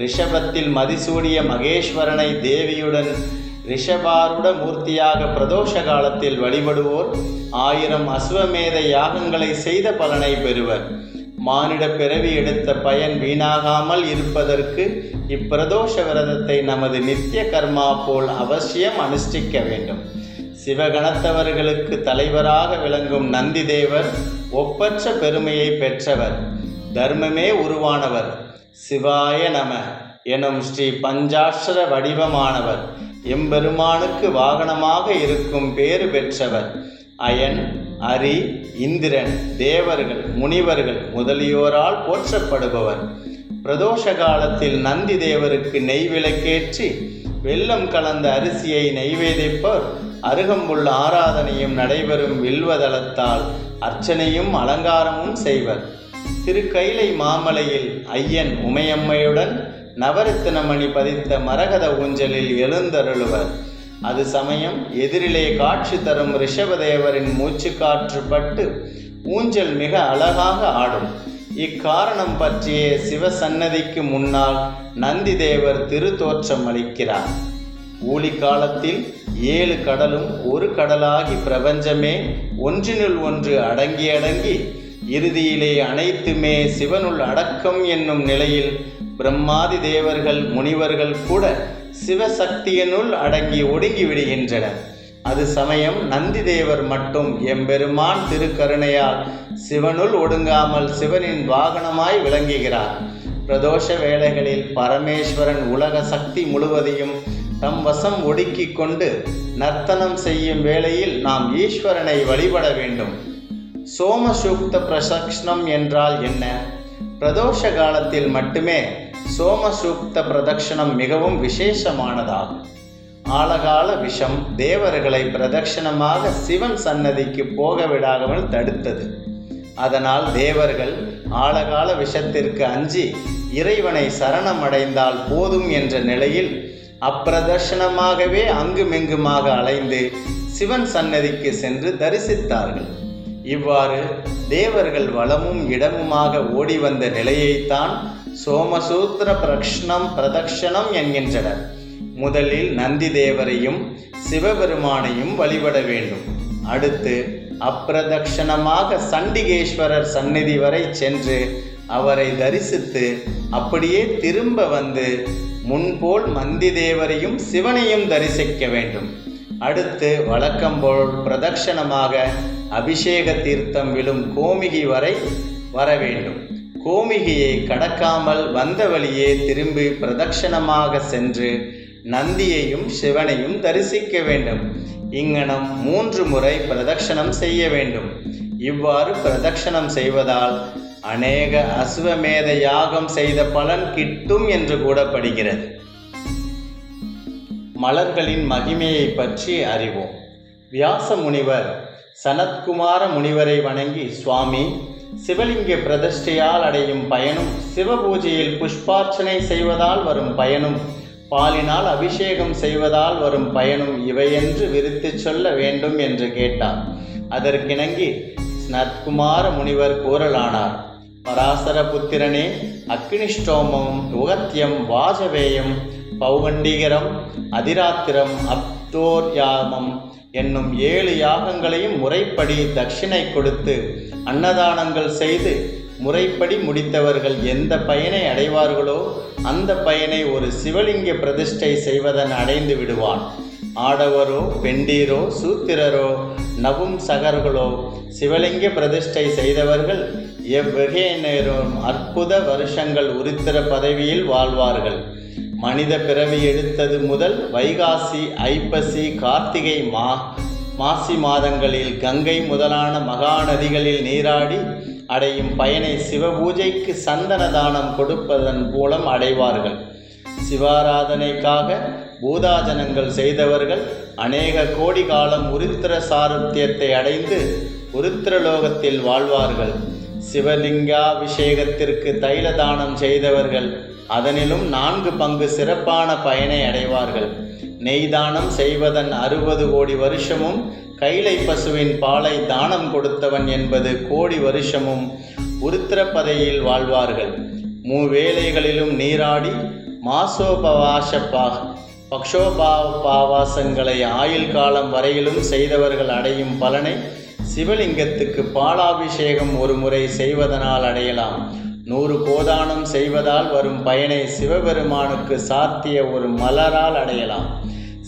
ரிஷபத்தில் மதிசூடிய மகேஸ்வரனை தேவியுடன் ரிஷபாருட மூர்த்தியாக பிரதோஷ காலத்தில் வழிபடுவோர் 1000 அஸ்வமேத யாகங்களை செய்த பலனை பெறுவர். மானிட பிறவி எடுத்த பயன் வீணாகாமல் இருப்பதற்கு இப்பிரதோஷ விரதத்தை நமது நித்திய கர்மா போல் அவசியம் அனுஷ்டிக்க வேண்டும். சிவகணத்தவர்களுக்கு தலைவராக விளங்கும் நந்தி தேவர் ஒப்பற்ற பெருமையை பெற்றவர். தர்மமே உருவானவர். சிவாய நம எனும் ஸ்ரீ பஞ்சாட்சர வடிவமானவர். எம்பெருமானுக்கு வாகனமாக இருக்கும் பேறு பெற்றவர். அயன், அரி, இந்திரன், தேவர்கள், முனிவர்கள் முதலியோரால் போற்றப்படுபவர். பிரதோஷ காலத்தில் நந்தி தேவருக்கு நெய் விளக்கேற்றி வெல்லம் கலந்த அரிசியை நெய்வேதிப்போர் அருகம்புல் ஆராதனையும் நடைபெறும் வில்வதளத்தால் அர்ச்சனையும் அலங்காரமும் செய்வர். திருக்கைலை மாமலையில் ஐயன் உமையம்மையுடன் நவரத்தினமணி பதித்த மரகத ஊஞ்சலில் எழுந்தருளுவர். அது சமயம் எதிரிலே காட்சி தரும் ரிஷபதேவரின் மூச்சு காற்று பட்டு ஊஞ்சல் மிக அழகாக ஆடும். இக்காரணம் பற்றிய சிவசன்னதிக்கு முன்னால் நந்தி தேவர் திருத்தோற்றம் அளிக்கிறார். ஊழி காலத்தில் 7 கடலும் ஒரு கடலாகி பிரபஞ்சமே ஒன்றினுள் ஒன்று அடங்கி இறுதியிலே அனைத்துமே சிவனுள் அடக்கம் என்னும் நிலையில் பிரம்மாதி தேவர்கள் முனிவர்கள் கூட சிவசக்தியினுள் அடங்கி ஒடுங்கி விடுகின்றனர். அது சமயம் நந்தி தேவர் மட்டும் எம்பெருமான் திருக்கருணையால் சிவனுள் ஒடுங்காமல் சிவனின் வாகனமாய் விளங்குகிறார். பிரதோஷ வேளைகளில் பரமேஸ்வரன் உலக சக்தி முழுவதையும் தம் வசம் ஒடுக்கி கொண்டு நர்த்தனம் செய்யும் வேளையில் நாம் ஈஸ்வரனை வழிபட வேண்டும். சோமசூக்த பிரதக்ஷணம் என்றால் என்ன? பிரதோஷ காலத்தில் மட்டுமே சோமசூக்த பிரதக்ஷணம் மிகவும் விசேஷமானதாகும். ஆழகால விஷம் தேவர்களை பிரதட்சணமாக சிவன் சன்னதிக்கு போக விடாமல் தடுத்தது. அதனால் தேவர்கள் ஆழகால விஷத்திற்கு அஞ்சி இறைவனை சரணமடைந்தால் போதும் என்ற நிலையில் அப்பிரதர்ஷனமாகவே அங்குமெங்குமாக அலைந்து சிவன் சன்னதிக்கு சென்று தரிசித்தார்கள். இவ்வாறு தேவர்கள் வலமும் இடமுமாக ஓடி வந்த நிலையைத்தான் சோமசூத்திர பிரதக்ஷணம் என்கின்றனர். முதலில் நந்தி தேவரையும் சிவபெருமானையும் வழிபட வேண்டும். அடுத்து அப்பிரதக்ஷணமாக சண்டிகேஸ்வரர் சந்நிதி வரை சென்று அவரை தரிசித்து அப்படியே திரும்ப வந்து முன்போல் நந்தி தேவரையும் சிவனையும் தரிசிக்க வேண்டும். அடுத்து வழக்கம்போல் பிரதக்ஷணமாக அபிஷேக தீர்த்தம் விழும் கோமிகி வரை வர வேண்டும். கோமிகியை கடக்காமல் வந்த வழியே திரும்பி பிரதக்ஷணமாக சென்று நந்தியையும் சிவனையும் தரிசிக்க வேண்டும். இங்கனம் 3 முறை பிரதக்ஷணம் செய்ய வேண்டும். இவ்வாறு பிரதக்ஷணம் செய்வதால் அநேக அஸ்வமேத யாகம் செய்த பலன் கிட்டும் என்று கூறப்படுகிறது. மலர்களின் மகிமையை பற்றி அறிவோம். வியாச முனிவர் சனத்குமார முனிவரை வணங்கி, சுவாமி, சிவலிங்க பிரதிஷ்டையால் அடையும் பயனும், சிவபூஜையில் புஷ்பார்ச்சனை செய்வதால் வரும் பயனும், பாலினால் அபிஷேகம் செய்வதால் வரும் பயனும் இவையென்று விரித்து சொல்ல வேண்டும் என்று கேட்டார். அதற்கிணங்கி சனத்குமார முனிவர் கூறலானார். பராசர புத்திரனே, அக்னிஷ்டோமம், உகத்தியம், வாஜவேயம், பௌகண்டீகரம், அதிராத்திரம், அப்தோர்யாமம் என்னும் 7 யாகங்களையும் முறைப்படி தட்சிணை கொடுத்து அன்னதானங்கள் செய்து முறைப்படி முடித்தவர்கள் எந்த பயனை அடைவார்களோ அந்த பயனை ஒரு சிவலிங்க பிரதிஷ்டை செய்வதன் அடைந்து விடுவான். ஆடவரோ பெண்டீரோ சூத்திரரோ நபும்சகர்களோ சிவலிங்க பிரதிஷ்டை செய்தவர்கள் எவ்வகையினரும் அற்புத வருஷங்கள் உருத்திர பதவியில் வாழ்வார்கள். மனித பிறவி எடுத்தது முதல் வைகாசி, ஐப்பசி, கார்த்திகை, மாசி மாதங்களில் கங்கை முதலான மகாநதிகளில் நீராடி அடையும் பயனை சிவபூஜைக்கு சந்தன தானம் கொடுப்பதன் மூலம் அடைவார்கள். சிவாராதனைக்காக பூதாஜனங்கள் செய்தவர்கள் அநேக கோடி காலம் உருத்திர சாருத்தியத்தை அடைந்து உருத்திரலோகத்தில் வாழ்வார்கள். சிவலிங்காபிஷேகத்திற்கு தைல தானம் செய்தவர்கள் அதனிலும் 4 பங்கு சிறப்பான பயனை அடைவார்கள். நெய்தானம் செய்வதன் 60 கோடி வருஷமும், கைலை பசுவின் பாலை தானம் கொடுத்தவன் 80 கோடி வருஷமும் உருத்திரப்பதையில் வாழ்வார்கள். 3 வேளைகளிலும் நீராடி பக்ஷோபாவாசங்களை ஆயுள் காலம் வரையிலும் செய்தவர்கள் அடையும் பலனை சிவலிங்கத்துக்கு பாலாபிஷேகம் 1 முறை செய்வதனால் அடையலாம். 100 கோதானம் செய்வதால் வரும் பயனை சிவபெருமானுக்கு சாத்திய ஒரு மலரால் அடையலாம்.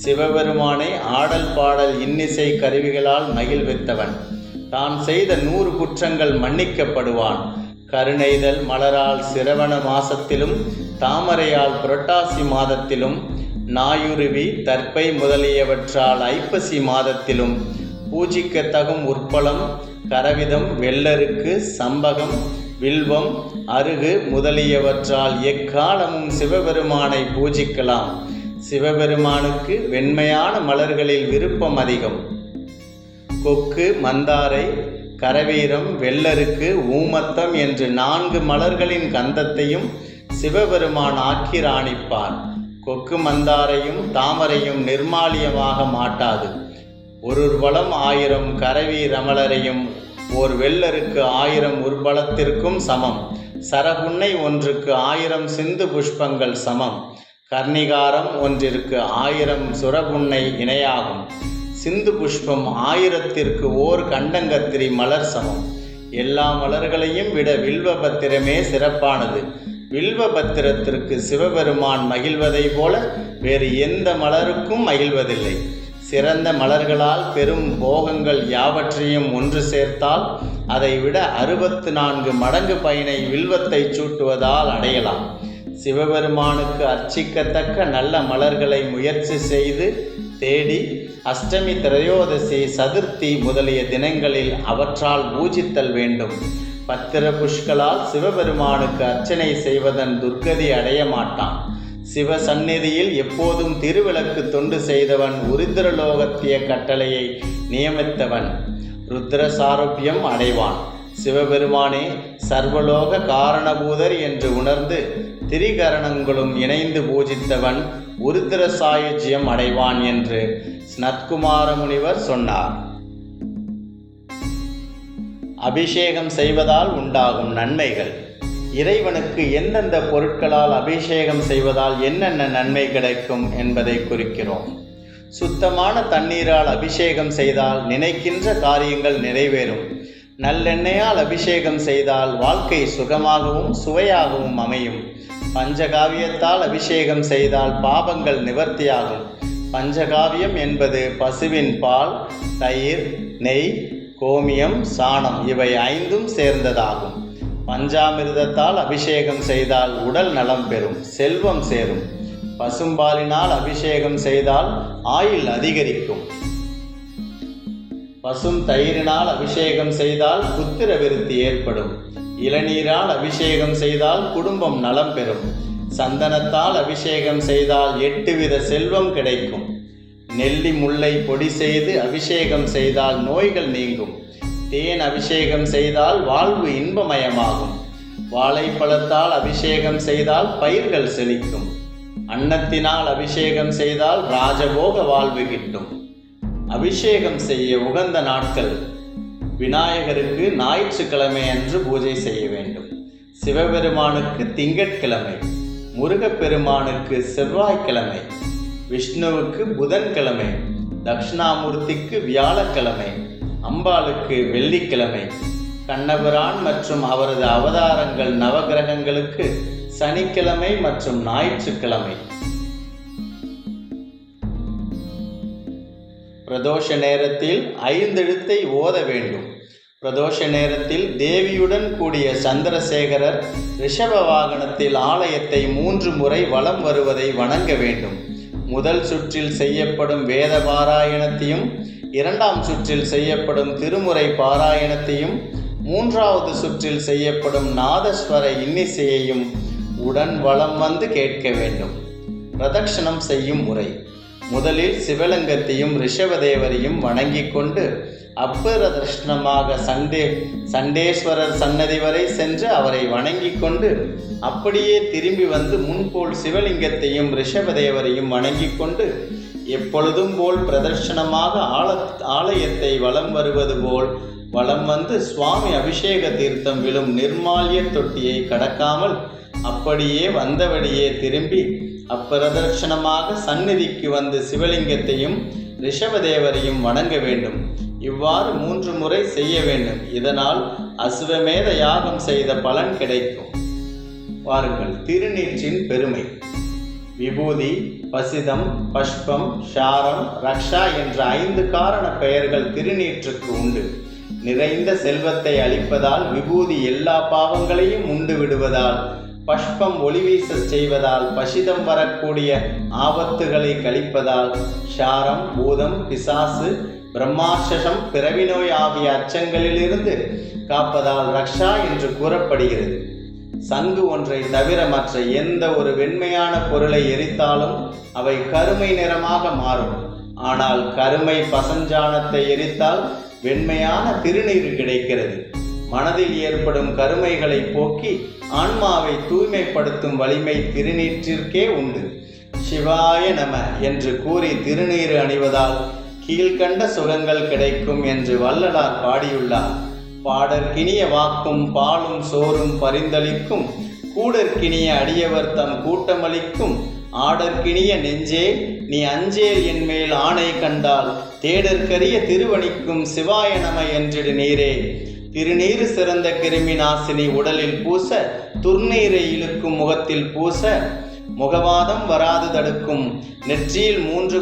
சிவபெருமானை ஆடல் பாடல் இன்னிசை கருவிகளால் மகிழ்வித்தவன். தான் செய்த 100 குற்றங்கள் மன்னிக்கப்படுவான். கருணைதல் மலரால் சிரவண மாசத்திலும், தாமரையால் புரட்டாசி மாதத்திலும், நாயுருவி, தர்ப்பை முதலியவற்றால் ஐப்பசி மாதத்திலும், பூஜிக்கத்தகும் உற்பலம், கரவிதம், வெள்ளருக்கு, சம்பகம், வில்வம், அருகு முதலியவற்றால் எக்காலமும் சிவபெருமானை பூஜிக்கலாம். சிவபெருமானுக்கு வெண்மையான மலர்களில் விருப்பம் அதிகம். கொக்கு, மந்தாரை, கரவீரம், வெள்ளருக்கு, ஊமத்தம் என்று 4 மலர்களின் கந்தத்தையும் சிவபெருமான் ஆக்கி ராணிப்பார். கொக்கு மந்தாரையும் தாமரையும் நிர்மாலியமாக மாட்டாது. ஒரு வளம் 1000 கரவீரமலரையும் ஓர் வெள்ளருக்கு 1000 உர்பலத்திற்கும் சமம். சரபுன்னை ஒன்றுக்கு 1000 சிந்து புஷ்பங்கள் சமம். கர்ணிகாரம் ஒன்றிற்கு 1000 சுரபுன்னை இணையாகும். சிந்து புஷ்பம் 1000த்திற்கு ஓர் கண்டங்கத்திரி மலர் சமம். எல்லா மலர்களையும் விட வில்வபத்திரமே சிறப்பானது. வில்வபத்திரத்திற்கு சிவபெருமான் மகிழ்வதை போல வேறு எந்த மலருக்கும் மகிழ்வதில்லை. சிறந்த மலர்களால் பெரும் போகங்கள் யாவற்றையும் ஒன்று சேர்த்தால் அதை விட 64 மடங்கு பயனை வில்வத்தை சூட்டுவதால் அடையலாம். சிவபெருமானுக்கு அர்ச்சிக்கத்தக்க நல்ல மலர்களை முயற்சி செய்து தேடி அஷ்டமி, திரையோதசி, சதுர்த்தி முதலிய தினங்களில் அவற்றால் பூஜித்தல் வேண்டும். பத்திர புஷ்களால் சிவபெருமானுக்கு அர்ச்சனை செய்வதன் துர்கதி அடைய மாட்டான். சிவ சந்நிதியில் எப்போதும் திருவிளக்கு தொண்டு செய்தவன் உருத்திரலோகத்திய கட்டளையை நியமித்தவன் ருத்ர சாரூபியம் அடைவான். சிவபெருமானே சர்வலோக காரணபூதர் என்று உணர்ந்து திரிகரணங்களும் இணைந்து பூஜித்தவன் உருத்திர சாயுஜ்யம் அடைவான் என்று ஸ்நத்குமார முனிவர் சொன்னார். அபிஷேகம் செய்வதால் உண்டாகும் நன்மைகள். இறைவனுக்கு எந்தெந்த பொருட்களால் அபிஷேகம் செய்வதால் என்னென்ன நன்மை கிடைக்கும் என்பதை குறிக்கிறோம். சுத்தமான தண்ணீரால் அபிஷேகம் செய்தால் நினைக்கின்ற காரியங்கள் நிறைவேறும். நல்லெண்ணெயால் அபிஷேகம் செய்தால் வாழ்க்கை சுகமாகவும் சுவையாகவும் அமையும். பஞ்சகாவியத்தால் அபிஷேகம் செய்தால் பாபங்கள் நிவர்த்தியாகும். பஞ்சகாவியம் என்பது பசுவின் பால், தயிர், நெய், கோமியம், சாணம் இவை 5ம் சேர்ந்ததாகும். பஞ்சாமிர்தத்தால் அபிஷேகம் செய்தால் உடல் நலம் பெறும், செல்வம் சேரும். பசும்பாலினால் அபிஷேகம் செய்தால் ஆயுள் அதிகரிக்கும். பசும் தயிரினால் அபிஷேகம் செய்தால் புத்திர விருத்தி ஏற்படும். இளநீரால் அபிஷேகம் செய்தால் குடும்பம் நலம் பெறும். சந்தனத்தால் அபிஷேகம் செய்தால் 8 வித செல்வம் கிடைக்கும். நெல்லி முல்லை பொடி செய்து அபிஷேகம் செய்தால் நோய்கள் நீங்கும். தேன் அபிஷேகம் செய்தால் வாழ்வு இன்பமயமாகும். வாழைப்பழத்தால் அபிஷேகம் செய்தால் பயிர்கள் செழிக்கும். அன்னத்தினால் அபிஷேகம் செய்தால் ராஜபோக வாழ்வு கிட்டும். அபிஷேகம் செய்ய உகந்த நாட்கள்: விநாயகருக்கு ஞாயிற்றுக்கிழமை அன்று பூஜை செய்ய வேண்டும். சிவபெருமானுக்கு திங்கட்கிழமை, முருகப்பெருமானுக்கு செவ்வாய்க்கிழமை, விஷ்ணுவுக்கு புதன்கிழமை, தட்சிணாமூர்த்திக்கு வியாழக்கிழமை, அம்பாளுக்கு வெள்ளிக்கிழமை, கண்ணபிரான் மற்றும் அவரது அவதாரங்கள் நவகிரகங்களுக்கு சனிக்கிழமை மற்றும் ஞாயிற்றுக்கிழமை. பிரதோஷ நேரத்தில் 5 எழுத்தை ஓத வேண்டும். பிரதோஷ நேரத்தில் தேவியுடன் கூடிய சந்திரசேகரர் ரிஷப வாகனத்தில் ஆலயத்தை 3 முறை வலம் வருவதை வணங்க வேண்டும். முதல் சுற்றில் செய்யப்படும் வேத பாராயணத்தையும், 2ஆம் சுற்றில் செய்யப்படும் திருமுறை பாராயணத்தையும், 3வது சுற்றில் செய்யப்படும் நாதஸ்வர இன்னிசையையும் உடன் வலம் வந்து கேட்க வேண்டும். பிரதட்சணம் செய்யும் முறை: முதலில் சிவலிங்கத்தையும் ரிஷபதேவரையும் வணங்கிக் கொண்டு அப்பிரதட்சணமாக சண்டேஸ்வரர் சன்னதி வரை சென்று அவரை வணங்கிக் கொண்டு அப்படியே திரும்பி வந்து முன்போல் சிவலிங்கத்தையும் ரிஷபதேவரையும் வணங்கிக் கொண்டு எப்பொழுதும் போல் பிரதட்சணமாக ஆலயத்தை வலம் வருவது போல் வலம் வந்து சுவாமி அபிஷேக தீர்த்தம் விழும் நிர்மால்ய தொட்டியை கடக்காமல் அப்படியே வந்தபடியே திரும்பி அப்பிரதட்சணமாக சந்நிதிக்கு வந்து சிவலிங்கத்தையும் ரிஷபதேவரையும் வணங்க வேண்டும். இவ்வாறு 3 முறை செய்ய வேண்டும். இதனால் அசுவமேத யாகம் செய்த பலன் கிடைக்கும். வாருங்கள், திருநீற்றின் பெருமை. விபூதி, பசிதம், பஷ்பம், ஷாரம், ரக்ஷா என்ற 5 காரண பெயர்கள் திருநீற்றுக்கு உண்டு. நிறைந்த செல்வத்தை அளிப்பதால், விபூதி எல்லா பாவங்களையும் உண்டு விடுவதால், பஷ்பம் ஒளிவீச செய்வதால், பசிதம் வரக்கூடிய ஆபத்துகளை கழிப்பதால், ஷாரம் பூதம், பிசாசு, பிரம்மார்ஷம், பிறவி நோய் ஆகிய அச்சங்களிலிருந்து காப்பதால் ரக்ஷா என்று கூறப்படுகிறது. சங்கு ஒன்றை தவிர மற்ற எந்த ஒரு வெண்மையான பொருளை எரித்தாலும் அவை கருமை நிறமாக மாறும். ஆனால் கருமை பசஞ்சாணத்தை எரித்தால் வெண்மையான திருநீர் கிடைக்கிறது. மனதில் ஏற்படும் கருமைகளை போக்கி ஆன்மாவை தூய்மைப்படுத்தும் வலிமை திருநீற்றிற்கே உண்டு. சிவாய நம என்று கூறி திருநீர் அணிவதால் கீழ்கண்ட சுகங்கள் கிடைக்கும் என்று வள்ளலார் பாடியுள்ளார். பாடற்கினிய வாக்கும் பாலும் சோறும் பரிந்தளிக்கும், கூடற்கினிய அடியவர் தம் கூட்டமளிக்கும், ஆடற்கினிய நெஞ்சே நீ அஞ்சேல் என்மேல் ஆணை கண்டால், தேடற்கரிய திருவணிக்கும் சிவாய நம என்றிடு நீரே. திருநீறு சிறந்த கிருமி நாசினி உடலில் பூச, துர்நீரை இழுக்கும் முகத்தில் பூச, முகவாதம் வராது தடுக்கும். நெற்றியில் 3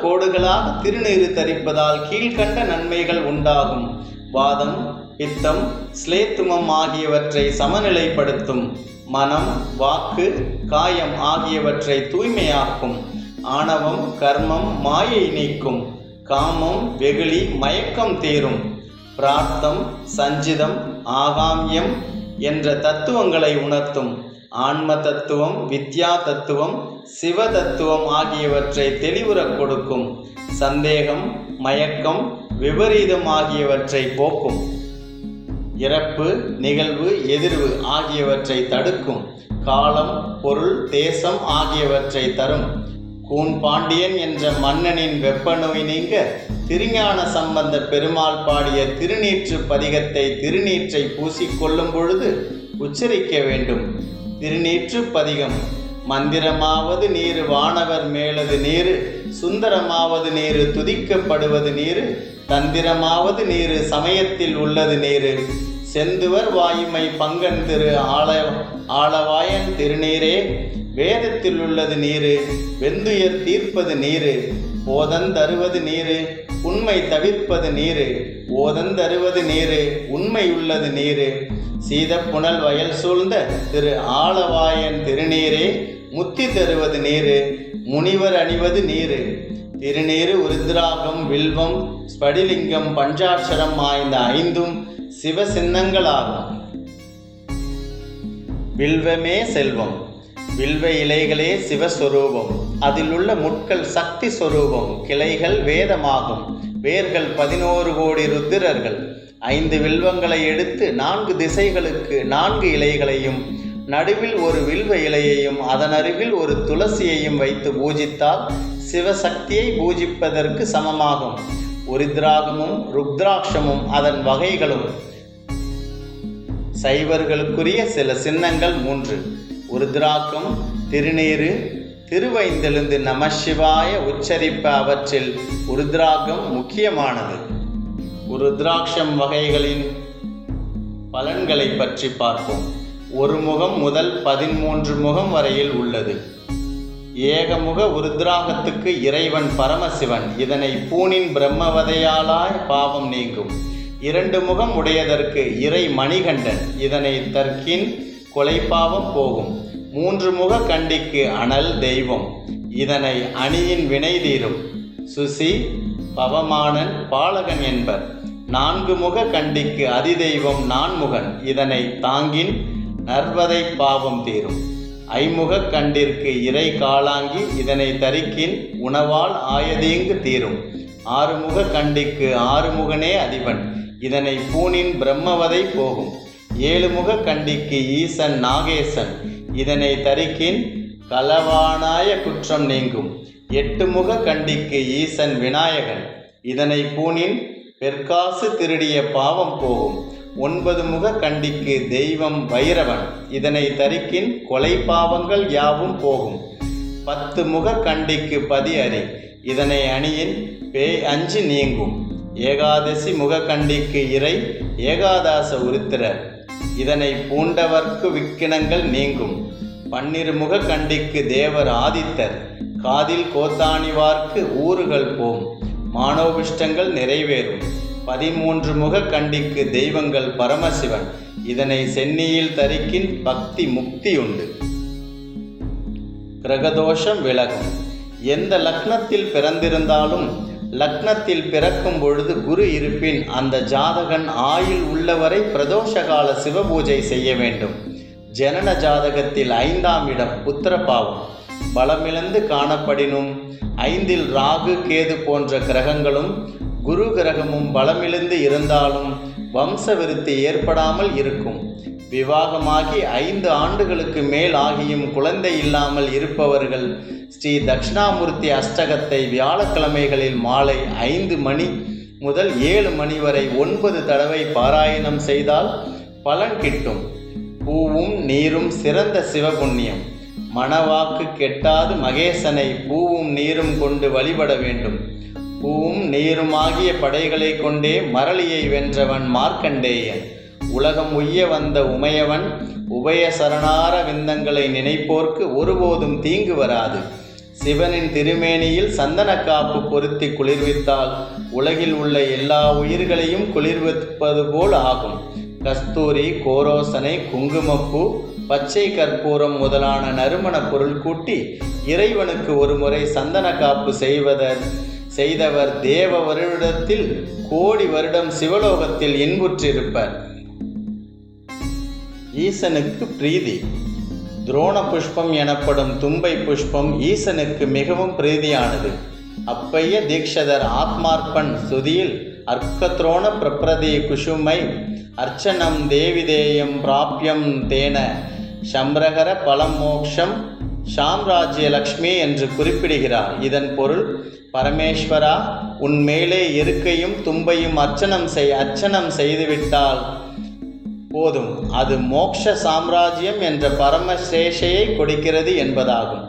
கோடுகளாக திருநீறு தரிப்பதால் கீழ்கண்ட நன்மைகள் உண்டாகும். வாதம், பித்தம், ஸ்லேத்துமம் ஆகியவற்றை சமநிலைப்படுத்தும். மனம், வாக்கு, காயம் ஆகியவற்றை தூய்மையாக்கும். ஆணவம், கர்மம், மாயை நீக்கும். காமம், வெகுளி, மயக்கம் தீரும். பிரார்த்தம், சஞ்சிதம், ஆகாமியம் என்ற தத்துவங்களை உணர்த்தும். ஆன்ம தத்துவம், வித்யா தத்துவம், சிவ தத்துவம் ஆகியவற்றை தெளிவுறக் கொடுக்கும். சந்தேகம், மயக்கம், விபரீதம் ஆகியவற்றை போக்கும். இறப்பு, நிகழ்வு, எதிர்வு ஆகியவற்றை தடுக்கும். காலம், பொருள், தேசம் ஆகியவற்றை தரும். கூன் பாண்டியன் என்ற மன்னனின் வெப்ப நோய் நீங்க திருஞான சம்பந்த பெருமாள் பாடிய திருநீற்று பதிகத்தை திருநீற்றை பூசிக்கொள்ளும் பொழுது உச்சரிக்க வேண்டும். திருநீற்று பதிகம். மந்திரமாவது நீரு வானவர் மேலது நீரு, சுந்தரமாவது நீரு துதிக்கப்படுவது நீரு, தந்திரமாவது நீரு சமயத்தில் உள்ளது நீரு, செந்துவர் வாயுமை பங்கன் திரு ஆளவாயன் திருநீரே, வேதத்தில் உள்ளது நீரு, வெந்துயர் தீர்ப்பது நீரு, போதந்தருவது நீரு, உண்மை தவிர்ப்பது நீரு, ஓதந்தருவது நீரு, உண்மை உள்ளது நீரு, சீதப்புணல் வயல் சூழ்ந்த திரு ஆளவாயன் திருநீரே, முத்தி தருவது நீரு, முனிவர் அணிவது நீரு. திருநீரு உருத்ராகம், வில்வம், ஸ்படிலிங்கம், பஞ்சாட்சரம் ஆய்ந்த 5ம் சிவ சின்னங்களாகும். வில்வமே செல்வம். வில்வ இலைகளே சிவஸ்வரூபம். அதில் உள்ள முட்கள் சக்தி சொரூபம். கிளைகள் வேதமாகும். வேர்கள் 11 கோடி ருத்திரர்கள். 5 வில்வங்களை எடுத்து 4 திசைகளுக்கு 4 இலைகளையும் நடுவில் ஒரு வில்வ இலையையும் அதன் அருகில் ஒரு துளசியையும் வைத்து பூஜித்தால் சிவசக்தியை பூஜிப்பதற்கு சமமாகும். உருத்ராகமும் ருத்ராட்சமும் அதன் வகைகளும். சைவர்களுக்குரிய சில சின்னங்கள் 3. உருத்ராக்கம், திருநீரு, திருவைந்தெழுந்து நமசிவாய உச்சரிப்ப. அவற்றில் உருத்ராகம் முக்கியமானது. உருத்ராட்சம் வகைகளின் பலன்களை பற்றி பார்ப்போம். 1 முகம் முதல் 13 முகம் வரையில் உள்ளது. ஏகமுக உருத்ராகத்துக்கு இறைவன் பரமசிவன். இதனை பூணின் பிரம்மவதையாலாய் பாவம் நீங்கும். 2 முகம் உடையதற்கு இறை மணிகண்டன். இதனை தற்கின் கொலைப்பாவம் போகும். 3 முக கண்டிக்கு அனல் தெய்வம். இதனை அணியின் வினை தீரும். சுசி, பவமானன், பாலகன் என்பர். 4 முக கண்டிக்கு அதிதெய்வம் நான்முகன். இதனை தாங்கின் நர்வதை பாவம் தீரும். 5 முக கண்டிற்கு இறை காளாங்கி. இதனை தரிக்கின் உணவால் ஆயதீங்கு தீரும். 6 முக கண்டிக்கு 6 முகனே அதிபன். இதனை பூணின் பிரம்மவதை போகும். 7 முக கண்டிக்கு ஈசன் நாகேசன். இதனை தரிக்கின் கலவானாய குற்றம் நீங்கும். 8 முக கண்டிக்கு ஈசன் விநாயகன். இதனை பூணின் பெற்காசு திருடிய பாவம் போகும். 9 முக கண்டிக்கு தெய்வம் வைரவன். இதனை தரிக்கின் கொலை பாவங்கள் யாவும் போகும். 10 முக கண்டிக்கு பதி அறி. இதனை அணியின் பேய் அஞ்சு நீங்கும். ஏகாதசி முக கண்டிக்கு இறை ஏகாதாச உருத்திரர். இதனை பூண்டவர்க்கு விக்கினங்கள் நீங்கும். 12 முக கண்டிக்கு தேவர் ஆதித்தர். காதில் கோத்தாணிவார்க்கு ஊறுகள் போம். மானோபிஷ்டங்கள் நிறைவேறும். 13 முக கண்டிக்கு தெய்வங்கள் பரமசிவன். இதனை சென்னியில் தரிக்கின் பக்தி முக்தியுண்டு. கிரகதோஷம் விலகும். எந்த லக்னத்தில் பிறந்திருந்தாலும் லக்னத்தில் பிறக்கும் பொழுது குரு இருப்பின் அந்த ஜாதகன் ஆயுள் உள்ளவரை பிரதோஷகால சிவபூஜை செய்ய வேண்டும். ஜனன ஜாதகத்தில் 5ஆம் இடம் புத்திரபாவம் பலமிழந்து காணப்படினும் 5இல் ராகு கேது போன்ற கிரகங்களும் குரு கிரகமும் பலமிழந்து இருந்தாலும் வம்ச விருத்தி ஏற்படாமல் இருக்கும். விவாகமாகி 5 ஆண்டுகளுக்கு மேல் ஆகியும் குழந்தை இல்லாமல் இருப்பவர்கள் ஸ்ரீ தட்சிணாமூர்த்தி அஷ்டகத்தை வியாழக்கிழமைகளில் மாலை 5 மணி முதல் 7 மணி வரை 9 தடவை பாராயணம் செய்தால் பலன் கிட்டும். பூவும் நீரும் சிறந்த சிவபுண்ணியம். மணவாக்கு கெட்டாது மகேசனை பூவும் நீரும் கொண்டு வழிபட வேண்டும். பூவும் நீருமாகிய படைகளை கொண்டே மரளியை வென்றவன் மார்க்கண்டேயன். உலகம் உய்ய வந்த உமையவன் உபய சரணார விந்தங்களை நினைப்போர்க்கு ஒருபோதும் தீங்கு வராது. சிவனின் திருமேனியில் சந்தன காப்பு பொருத்தி குளிர்வித்தால் உலகில் உள்ள எல்லா உயிர்களையும் குளிர்விப்பது போல் ஆகும். கஸ்தூரி, கோரோசனை, குங்குமப்பூ, பச்சை கற்பூரம் முதலான நறுமண பொருள் கூட்டி இறைவனுக்கு ஒரு முறை சந்தன காப்பு செய்தவர் தேவ வருடத்தில் கோடி வருடம் சிவலோகத்தில் இன்புற்றிருப்பர். ஈசனுக்கு பிரீதி. துரோண புஷ்பம் எனப்படும் தும்பை புஷ்பம் ஈசனுக்கு மிகவும் பிரீதியானது. அப்பைய தீக்ஷதர் ஆத்மார்ப்பண் சுதியில் அர்க்கத்ரோண பிரப்ரதி குஷுமை அர்ச்சனம் தேவிதேயம் பிராப்யம் தேன சம்ரகர பலம் மோக்ஷம் சாம்ராஜ்ய லக்ஷ்மி என்று குறிப்பிடுகிறார். இதன் பொருள், பரமேஸ்வரா, உன் மேலே எருக்கையும் தும்பையும் அர்ச்சனம் செய்துவிட்டால் போதும், அது மோக்ஷ சாம்ராஜ்யம் என்ற பரமசேஷையை கொடுக்கிறது என்பதாகும்.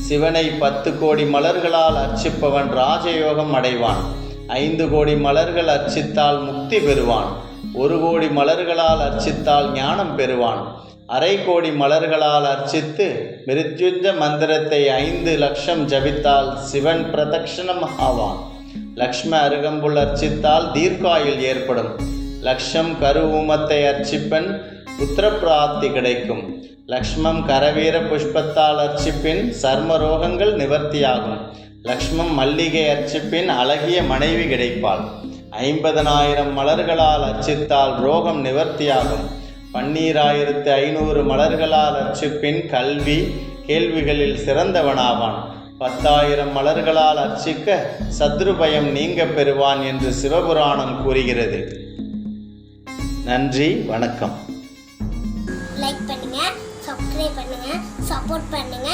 சிவனை 10 கோடி மலர்களால் அர்ச்சிப்பவன் ராஜயோகம் அடைவான். 5 கோடி மலர்கள் அர்ச்சித்தால் முக்தி பெறுவான். 1 கோடி மலர்களால் அர்ச்சித்தால் ஞானம் பெறுவான். 1/2 கோடி மலர்களால் அர்ச்சித்து மிருத்யுஞ்ச மந்திரத்தை 5 லட்சம் ஜபித்தால் சிவன் பிரதட்சணம் ஆவான். லக்ஷ்ம அருகம்புல் அர்ச்சித்தால் தீர்க்காயுள் ஏற்படும். லக்ஷம் கரு ஊமத்தை அர்ச்சிப்பன் புத்திரப்பிராப்தி கிடைக்கும். லக்ஷ்மம் கரவீர புஷ்பத்தால் அர்ச்சிப்பின் சர்ம ரோகங்கள் நிவர்த்தியாகும். லக்ஷ்மம் மல்லிகை அர்ச்சிப்பின் அழகிய மனைவி கிடைப்பாள். 50,000 மலர்களால் அர்ச்சித்தால் ரோகம் நிவர்த்தியாகும். 12,500 மலர்களால் அர்ச்சிப்பின் கல்வி கேள்விகளில் சிறந்தவனாவான். 10,000 மலர்களால் அர்ச்சிக்க சத்ருபயம் நீங்க பெறுவான் என்று சிவபுராணம் கூறுகிறது. நன்றி, வணக்கம். லைக் பண்ணுங்க, சப்ஸ்கிரைப் பண்ணுங்க, சப்போர்ட் பண்ணுங்க.